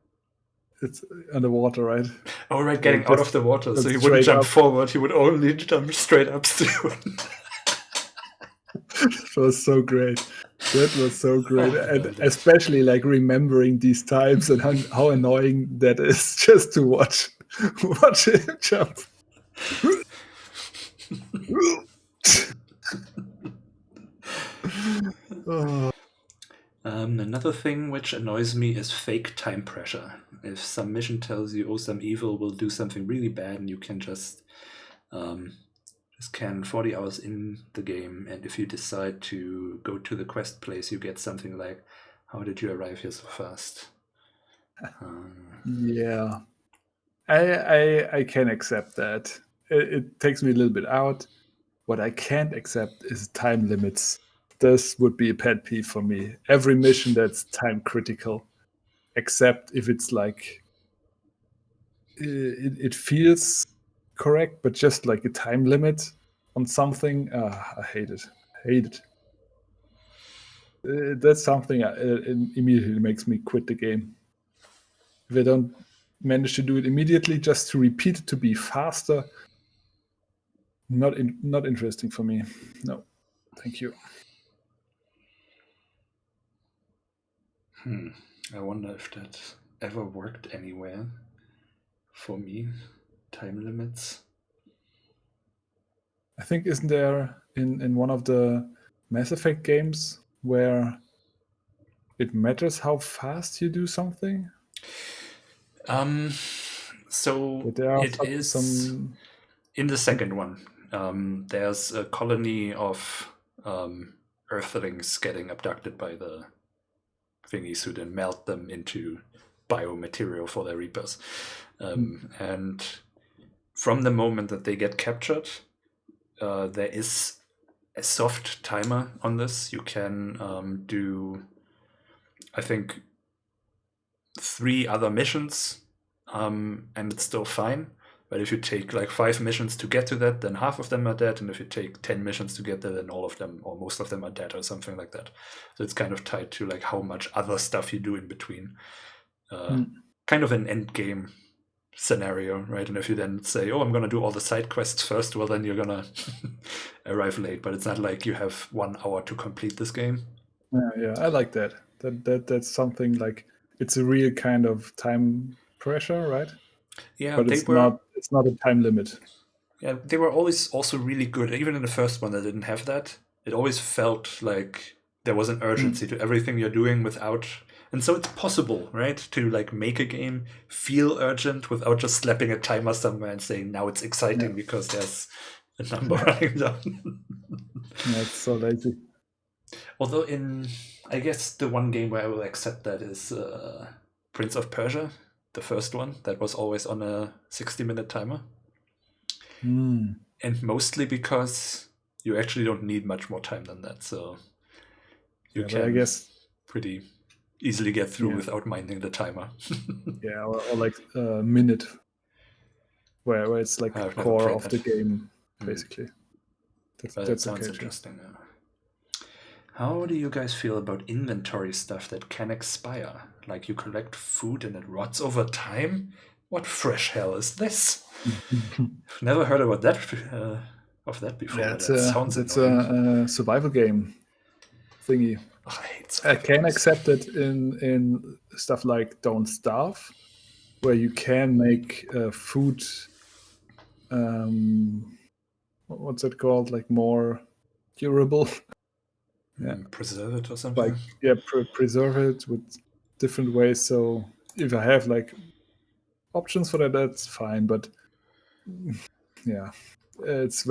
S2: It's underwater, right?
S1: Oh, right, getting out of the water, so he wouldn't jump forward, he would only jump straight up still.
S2: That was so great. That was so great. And especially like remembering these times and how annoying that is just to watch him jump. Oh.
S1: Another thing which annoys me is fake time pressure. If some mission tells you, oh, some evil will do something really bad, and you can just can 40 hours in the game, and if you decide to go to the quest place, you get something like, how did you arrive here so fast?
S2: Yeah, I can accept that. It takes me a little bit out. What I can't accept is time limits. This would be a pet peeve for me. Every mission that's time critical, except if it's like it feels correct, but just like a time limit on something, I hate it. Hate it. That's something it immediately makes me quit the game. If I don't manage to do it immediately, just to repeat it to be faster, not interesting for me. No, thank you.
S1: I wonder if that ever worked anywhere for me. Time limits.
S2: I think isn't there in one of the Mass Effect games where it matters how fast you do something?
S1: So
S2: That there are
S1: it is
S2: some
S1: in the second one. There's a colony of Earthlings getting abducted by the thingies who then melt them into biomaterial for their Reapers. And from the moment that they get captured, there is a soft timer on this. You can do, I think, 3 other missions, and it's still fine. But if you take like 5 missions to get to that, then half of them are dead. And if you take 10 missions to get there, then all of them or most of them are dead or something like that. So it's kind of tied to like how much other stuff you do in between. Kind of an end game scenario, right? And if you then say, oh, I'm going to do all the side quests first, well, then you're going to arrive late. But it's not like you have 1 hour to complete this game.
S2: Yeah, I like that. That's something like it's a real kind of time pressure, right?
S1: Yeah,
S2: but it's not a time limit.
S1: Yeah, they were always also really good. Even in the first one, they didn't have that. It always felt like there was an urgency to everything you're doing without. And so it's possible, right, to like make a game feel urgent without just slapping a timer somewhere and saying now it's exciting because there's a number running down.
S2: That's so lazy.
S1: Although I guess the one game where I will accept that is Prince of Persia, the first one that was always on a 60-minute timer. And mostly because you actually don't need much more time than that, so you can, I guess, pretty easily get through without minding the timer.
S2: or like a minute, where it's like the core of the game, basically. That
S1: sounds interesting. How do you guys feel about inventory stuff that can expire? Like you collect food and it rots over time? What fresh hell is this? Never heard about that before.
S2: Yeah, it's a survival game thingy.
S1: Oh, I hate
S2: I can accept it in stuff like Don't Starve, where you can make food. What's it called? Like more durable.
S1: Preserve it or something.
S2: Like preserve it with different ways. So if I have like options for that, that's fine. But yeah, it's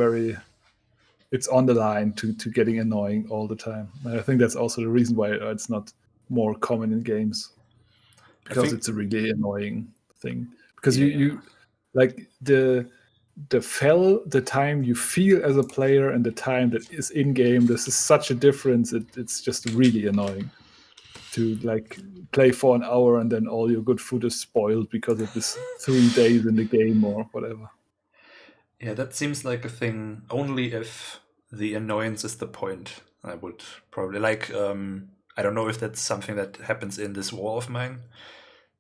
S2: on the line to getting annoying all the time. And I think that's also the reason why it's not more common in games, because it's a really annoying thing. Because you like the time you feel as a player and the time that is in game, this is such a difference. It's just really annoying to like play for an hour and then all your good food is spoiled because of this 3 days in the game or whatever.
S1: Yeah, that seems like a thing only if the annoyance is the point. I would probably like, I don't know if that's something that happens in this war of mine,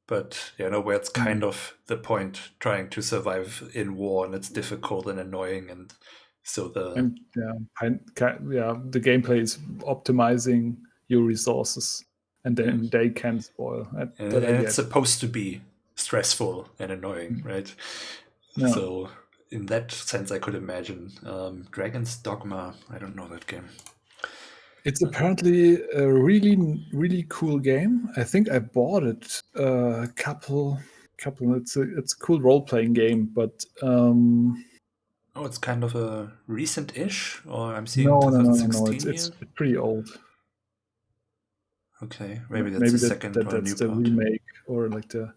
S1: but where it's kind of the point, trying to survive in war, and it's difficult and annoying, and so the
S2: gameplay is optimizing your resources, and then they can spoil.
S1: And it's supposed to be stressful and annoying, right? Yeah. So in that sense, I could imagine Dragon's Dogma. I don't know that game.
S2: It's apparently a really, really cool game. I think I bought it a couple. It's a cool role playing game, but
S1: Oh, it's kind of a recent-ish, or I'm seeing
S2: no.
S1: 2016
S2: It's
S1: here.
S2: pretty old.
S1: Okay, maybe that's
S2: Maybe
S1: the second or
S2: that's
S1: new
S2: the
S1: part.
S2: remake or like the.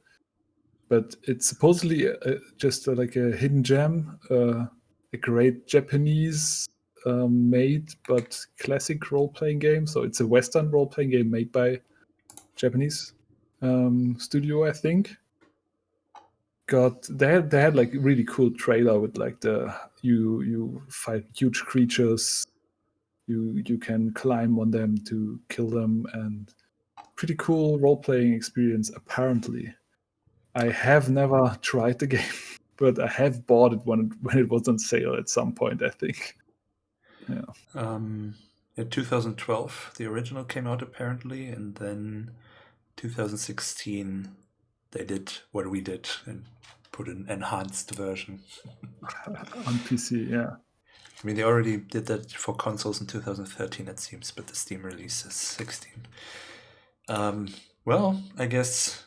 S2: But it's supposedly just like a hidden gem, a great Japanese made but classic role playing game. So it's a Western role playing game made by Japanese studio, I think. They had like really cool trailer with like the you fight huge creatures, you can climb on them to kill them, and pretty cool role playing experience apparently. I have never tried the game, but I have bought it when it was on sale at some point, I think. Yeah.
S1: In 2012, the original came out apparently, and then 2016 they did what we did and put an enhanced version.
S2: On PC, yeah.
S1: I mean, they already did that for consoles in 2013, it seems, but the Steam release is 16. Well, I guess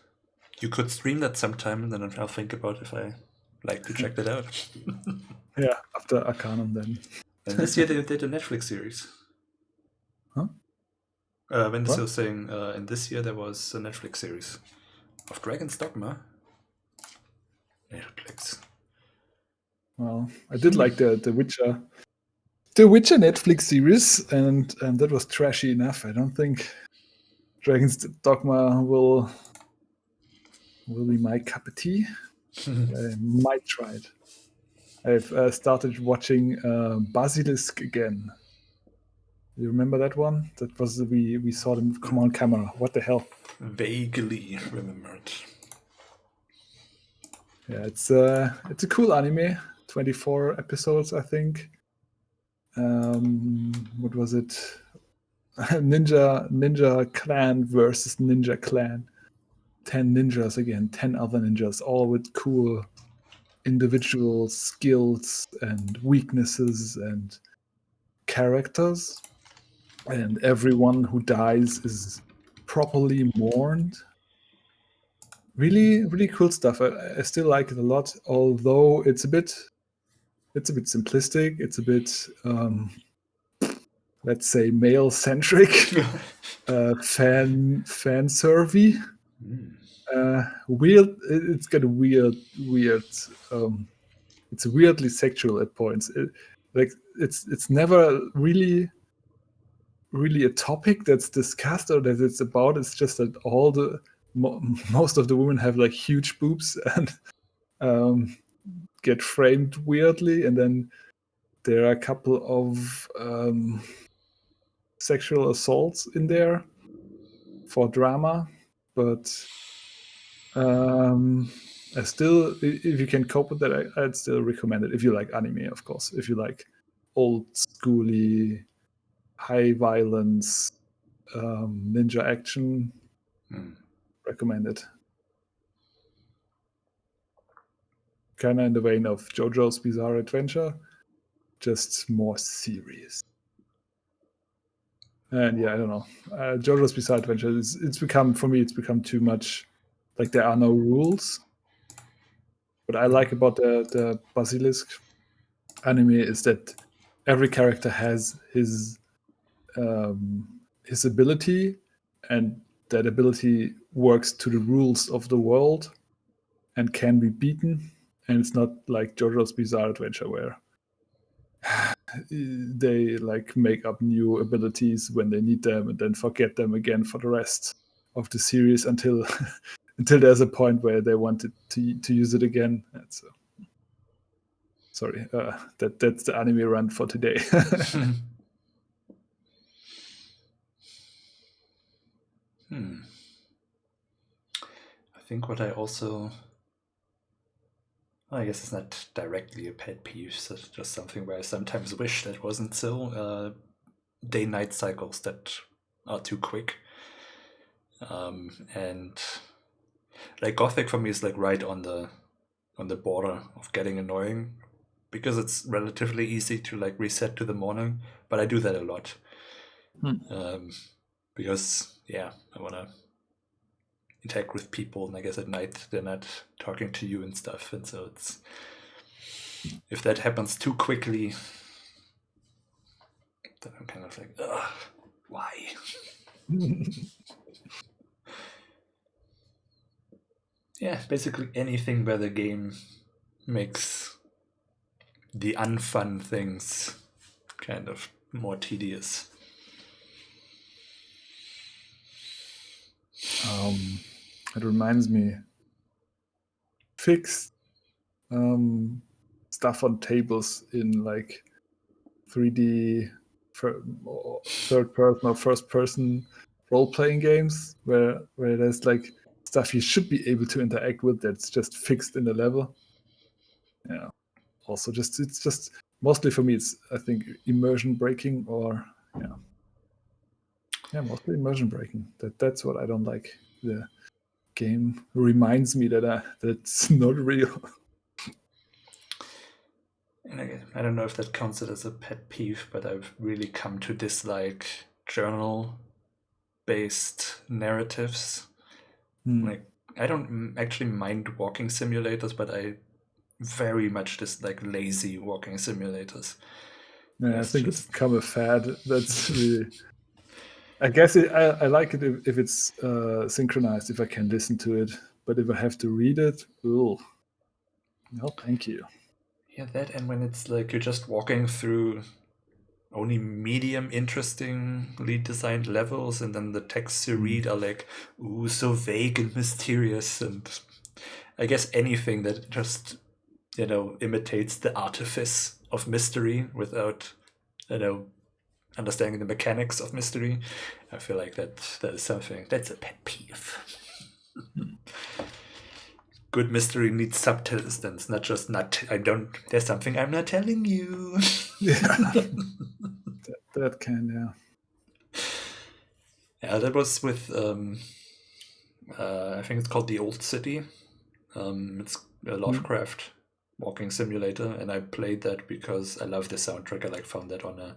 S1: you could stream that sometime, and then I'll think about if I like to check that out.
S2: Yeah, after Arcanum then.
S1: And this year they did a Netflix series.
S2: Huh?
S1: When
S2: What?
S1: was saying, in this year there was a Netflix series of Dragon's Dogma. Netflix.
S2: Well, I did like the Witcher Netflix series, and that was trashy enough. I don't think Dragon's Dogma will be my cup of tea. I might try it. I've started watching Basilisk again. You remember that one? That was we saw them come on camera. What the hell?
S1: Vaguely remembered.
S2: Yeah, it's a cool anime. 24 episodes, I think. What was it? Ninja Clan versus Ninja Clan. 10 ninjas again, 10 other ninjas, all with cool individual skills and weaknesses and characters. And everyone who dies is properly mourned. Really, really cool stuff. I still like it a lot, although it's a bit simplistic. It's a bit, let's say, male centric, fan survey. Weird. It's got a weird. It's weirdly sexual at points. It's never really a topic that's discussed or that it's about. It's just that most of the women have like huge boobs and get framed weirdly, and then there are a couple of sexual assaults in there for drama, but I still, if you can cope with that, I'd still recommend it. If you like anime, of course. If you like old schooly, high violence, ninja action, recommend it. Kind of in the vein of JoJo's Bizarre Adventure, just more serious. And yeah, I don't know. JoJo's Bizarre Adventure, it's become too much. Like there are no rules. What I like about the Basilisk anime is that every character has his ability, and that ability works to the rules of the world and can be beaten. And it's not like JoJo's Bizarre Adventure where they like make up new abilities when they need them and then forget them again for the rest of the series until there's a point where they wanted to use it again. And so, sorry, that's the anime run for today.
S1: I think what I also, well, I guess it's not directly a pet peeve, it's just something where I sometimes wish that wasn't so. Day-night cycles that are too quick. And like Gothic for me is like right on the border of getting annoying, because it's relatively easy to like reset to the morning, but I do that a lot. Because I want to interact with people, and I guess at night they're not talking to you and stuff, and so it's, if that happens too quickly, then I'm kind of like, ugh, why? Yeah, basically anything where the game makes the unfun things kind of more tedious.
S2: It reminds me, fixed stuff on tables in like 3D third person or first person role-playing games where there's like stuff you should be able to interact with that's just fixed in the level. Yeah. Also, it's just mostly for me, it's, I think, immersion breaking, or mostly immersion breaking. That's what I don't like. The game reminds me that's not real.
S1: And I don't know if that counts it as a pet peeve, but I've really come to dislike journal-based narratives. Like, I don't actually mind walking simulators, but I very much dislike lazy walking simulators.
S2: Yeah, I think it's become a fad. That's really. I guess I like it if it's synchronized, if I can listen to it. But if I have to read it, no, thank you.
S1: Yeah, that, and when it's like you're just walking through only medium interestingly designed levels, and then the texts you read are like, ooh, so vague and mysterious, and I guess anything that just, imitates the artifice of mystery without, understanding the mechanics of mystery, I feel like that is something that's a pet peeve. Good mystery needs substance, not just there's something I'm not telling you.
S2: Yeah. that can,
S1: Yeah, that was with I think it's called The Old City. It's a Lovecraft walking simulator, and I played that because I love the soundtrack. I found that on a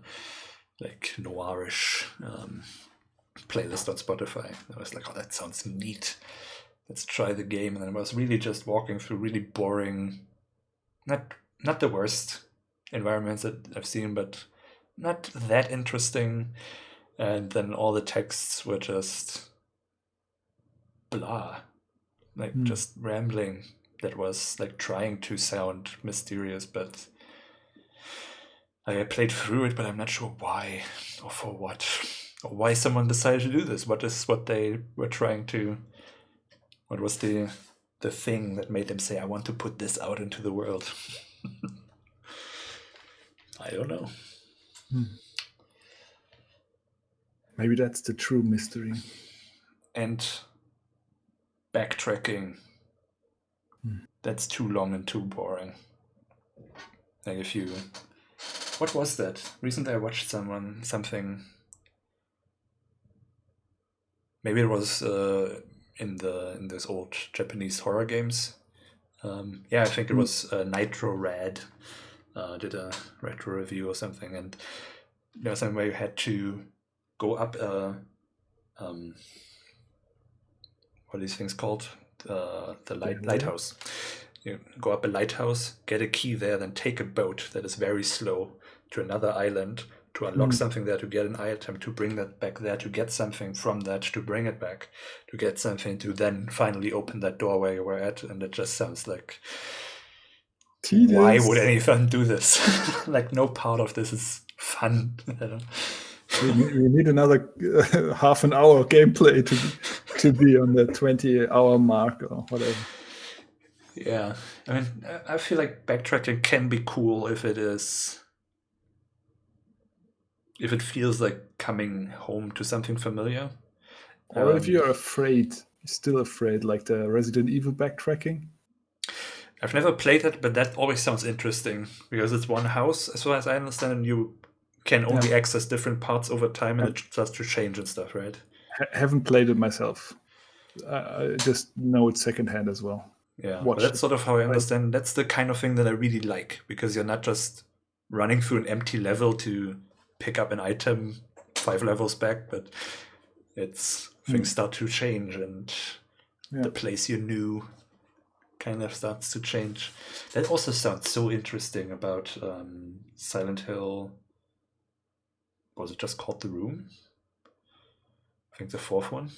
S1: noirish playlist on Spotify. I was like, oh, that sounds neat. Let's try the game. And then I was really just walking through really boring, not the worst environments that I've seen, but not that interesting. And then all the texts were just blah, just rambling. That was trying to sound mysterious, but I played through it, but I'm not sure why or for what, or why someone decided to do this. What they were trying to? What was the thing that made them say, I want to put this out into the world? I don't know.
S2: Maybe that's the true mystery.
S1: And backtracking. That's too long and too boring. What was that? Recently I watched something. Maybe it was in those old Japanese horror games. I think it was Nitro Rad did a retro review or something, and there was something where you had to go up what are these things called? The lighthouse. You go up a lighthouse, get a key there, then take a boat that is very slow to another island to unlock something there, to get an item, to bring that back there, to get something from that, to bring it back, to get something, to then finally open that doorway we're at. And it just sounds like, tedious. Why would anyone do this? No part of this is fun.
S2: We need another half an hour gameplay to be on the 20-hour mark or whatever.
S1: Yeah, I mean, I feel like backtracking can be cool if it feels like coming home to something familiar.
S2: Or if you're still afraid, like the Resident Evil backtracking.
S1: I've never played it, but that always sounds interesting because it's one house, as far as I understand, and you can only access different parts over time, and it starts to change and stuff, right?
S2: Haven't played it myself. I just know it secondhand as well.
S1: Yeah, but that's sort of how I understand. That's the kind of thing that I really like, because you're not just running through an empty level to pick up an item 5 levels back, but it's things start to change, and the place you knew kind of starts to change. That also sounds so interesting about Silent Hill. Was it just called The Room? I think the 4th one.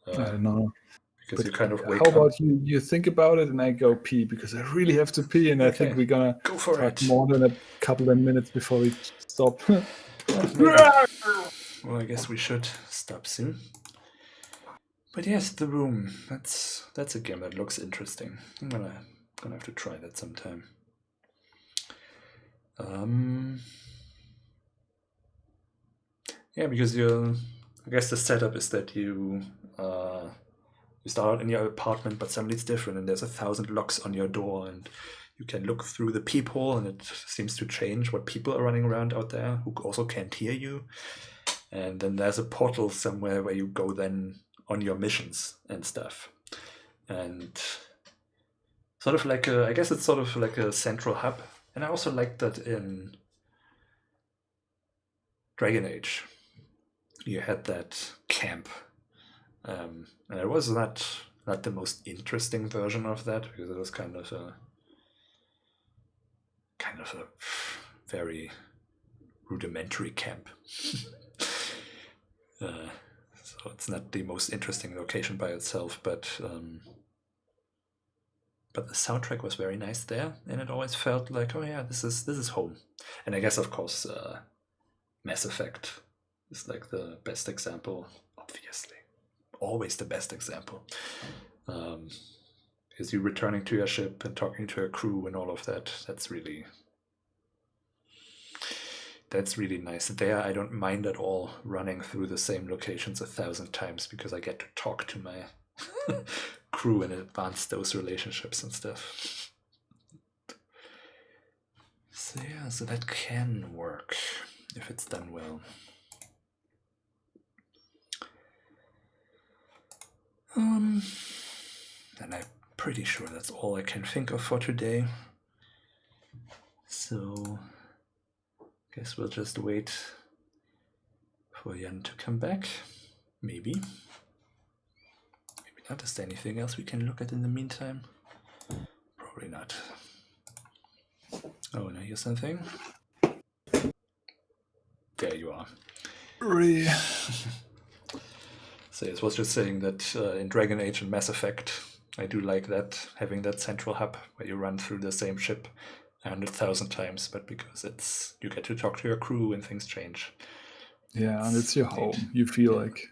S2: I don't know.
S1: Because
S2: But
S1: you kind of wake
S2: how
S1: up.
S2: about you think about it and I go pee, because I really have to pee, and I think we're gonna
S1: go for
S2: talk
S1: it.
S2: more than a couple of minutes before we stop.
S1: Well, I guess we should stop soon. But yes, The Room. That's a game that looks interesting. I'm gonna have to try that sometime. Yeah, because I guess the setup is that you start out in your apartment, but suddenly it's different, and there's 1,000 locks on your door, and you can look through the peephole, and it seems to change what people are running around out there who also can't hear you. And then there's a portal somewhere where you go then on your missions and stuff. And sort of like I guess it's sort of like a central hub. And I also like that in Dragon Age, you had that camp. And it was not the most interesting version of that, because it was kind of a very rudimentary camp. So it's not the most interesting location by itself, but the soundtrack was very nice there, and it always felt like, oh yeah, this is home. And I guess, of course, Mass Effect is like the best example, obviously. Always the best example. Is you returning to your ship and talking to your crew and all of that. That's really nice. There, I don't mind at all running through the same locations 1,000 times, because I get to talk to my crew and advance those relationships and stuff. So yeah, so that can work if it's done well. And I'm pretty sure that's all I can think of for today. So guess we'll just wait for Jan to come back. Maybe not. Is there anything else we can look at in the meantime? Probably not. Oh, and I hear something. There you are. So it was just saying that in Dragon Age and Mass Effect, I do like that, having that central hub where you run through the same ship 100,000 times, but because you get to talk to your crew and things change.
S2: Yeah, and it's your home. You feel like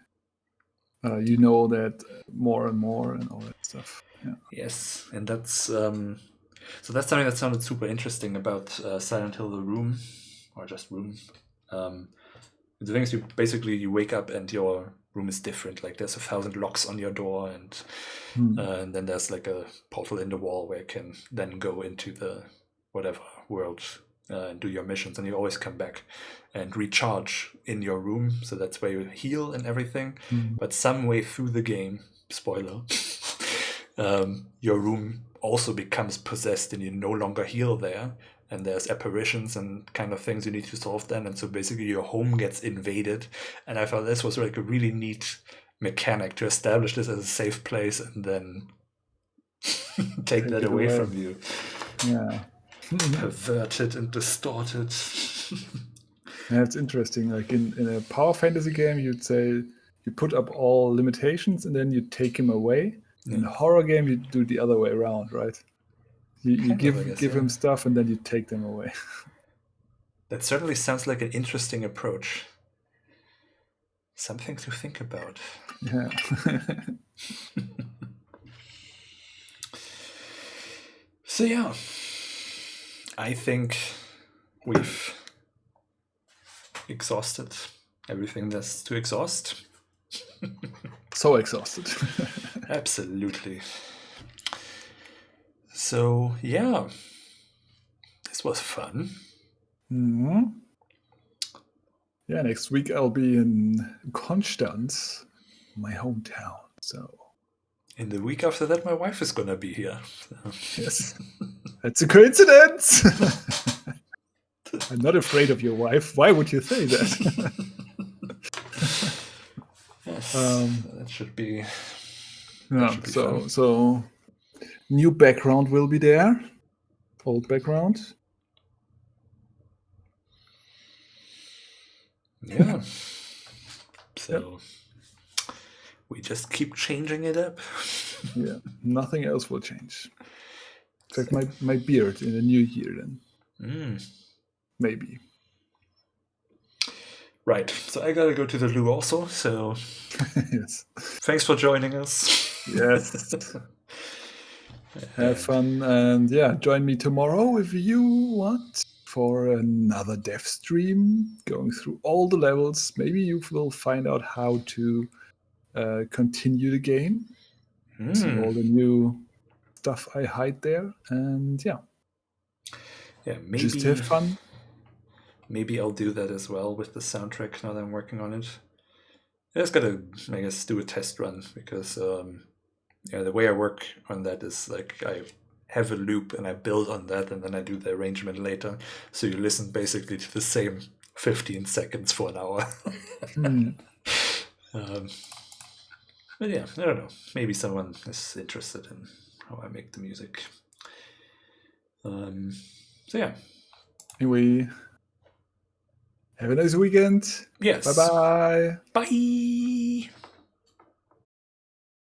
S2: you know that more and more and all that stuff. Yeah.
S1: Yes, and that's so that's something that sounded super interesting about Silent Hill: The Room, or just Room. The thing is, you wake up and your room is different. Like there's 1,000 locks on your door, and then there's like a portal in the wall where you can then go into the whatever world and do your missions, and you always come back and recharge in your room. So that's where you heal and everything. But some way through the game, spoiler, your room also becomes possessed and you no longer heal there. And there's apparitions and kind of things you need to solve then. And so basically your home gets invaded. And I thought this was like a really neat mechanic to establish this as a safe place and then take that away from you.
S2: Yeah.
S1: Perverted and distorted.
S2: Yeah, it's interesting. Like in a power fantasy game, you'd say you put up all limitations and then you take him away. Yeah. In a horror game, you do the other way around, right? You give him stuff and then you take them away.
S1: That certainly sounds like an interesting approach. Something to think about.
S2: Yeah.
S1: So yeah, I think we've exhausted everything there's to exhaust.
S2: So exhausted.
S1: Absolutely. So yeah, this was fun.
S2: Mm-hmm. Yeah, next week I'll be in Konstanz, my hometown. So.
S1: In the week after that, my wife is gonna be here.
S2: Yes, it's a coincidence. I'm not afraid of your wife. Why would you say that?
S1: that should be.
S2: Yeah.
S1: should be fun.
S2: So new background will be there. Old background.
S1: Yeah. So we just keep changing it up.
S2: Yeah. Nothing else will change. In fact, my beard in the new year then. Maybe.
S1: Right. So I gotta go to the loo also. So
S2: Yes.
S1: thanks for joining us.
S2: Yes. Have fun, and join me tomorrow if you want for another dev stream, going through all the levels. Maybe you will find out how to continue the game, see all the new stuff I hide there, and
S1: maybe
S2: just have fun.
S1: Maybe I'll do that as well with the soundtrack now that I'm working on it. I just gotta, I guess, do a test run because the way I work on that is like I have a loop and I build on that and then I do the arrangement later. So you listen basically to the same 15 seconds for an hour. But yeah, I don't know. Maybe someone is interested in how I make the music. So yeah.
S2: Anyway, have a nice weekend.
S1: Yes.
S2: Bye-bye.
S1: Bye.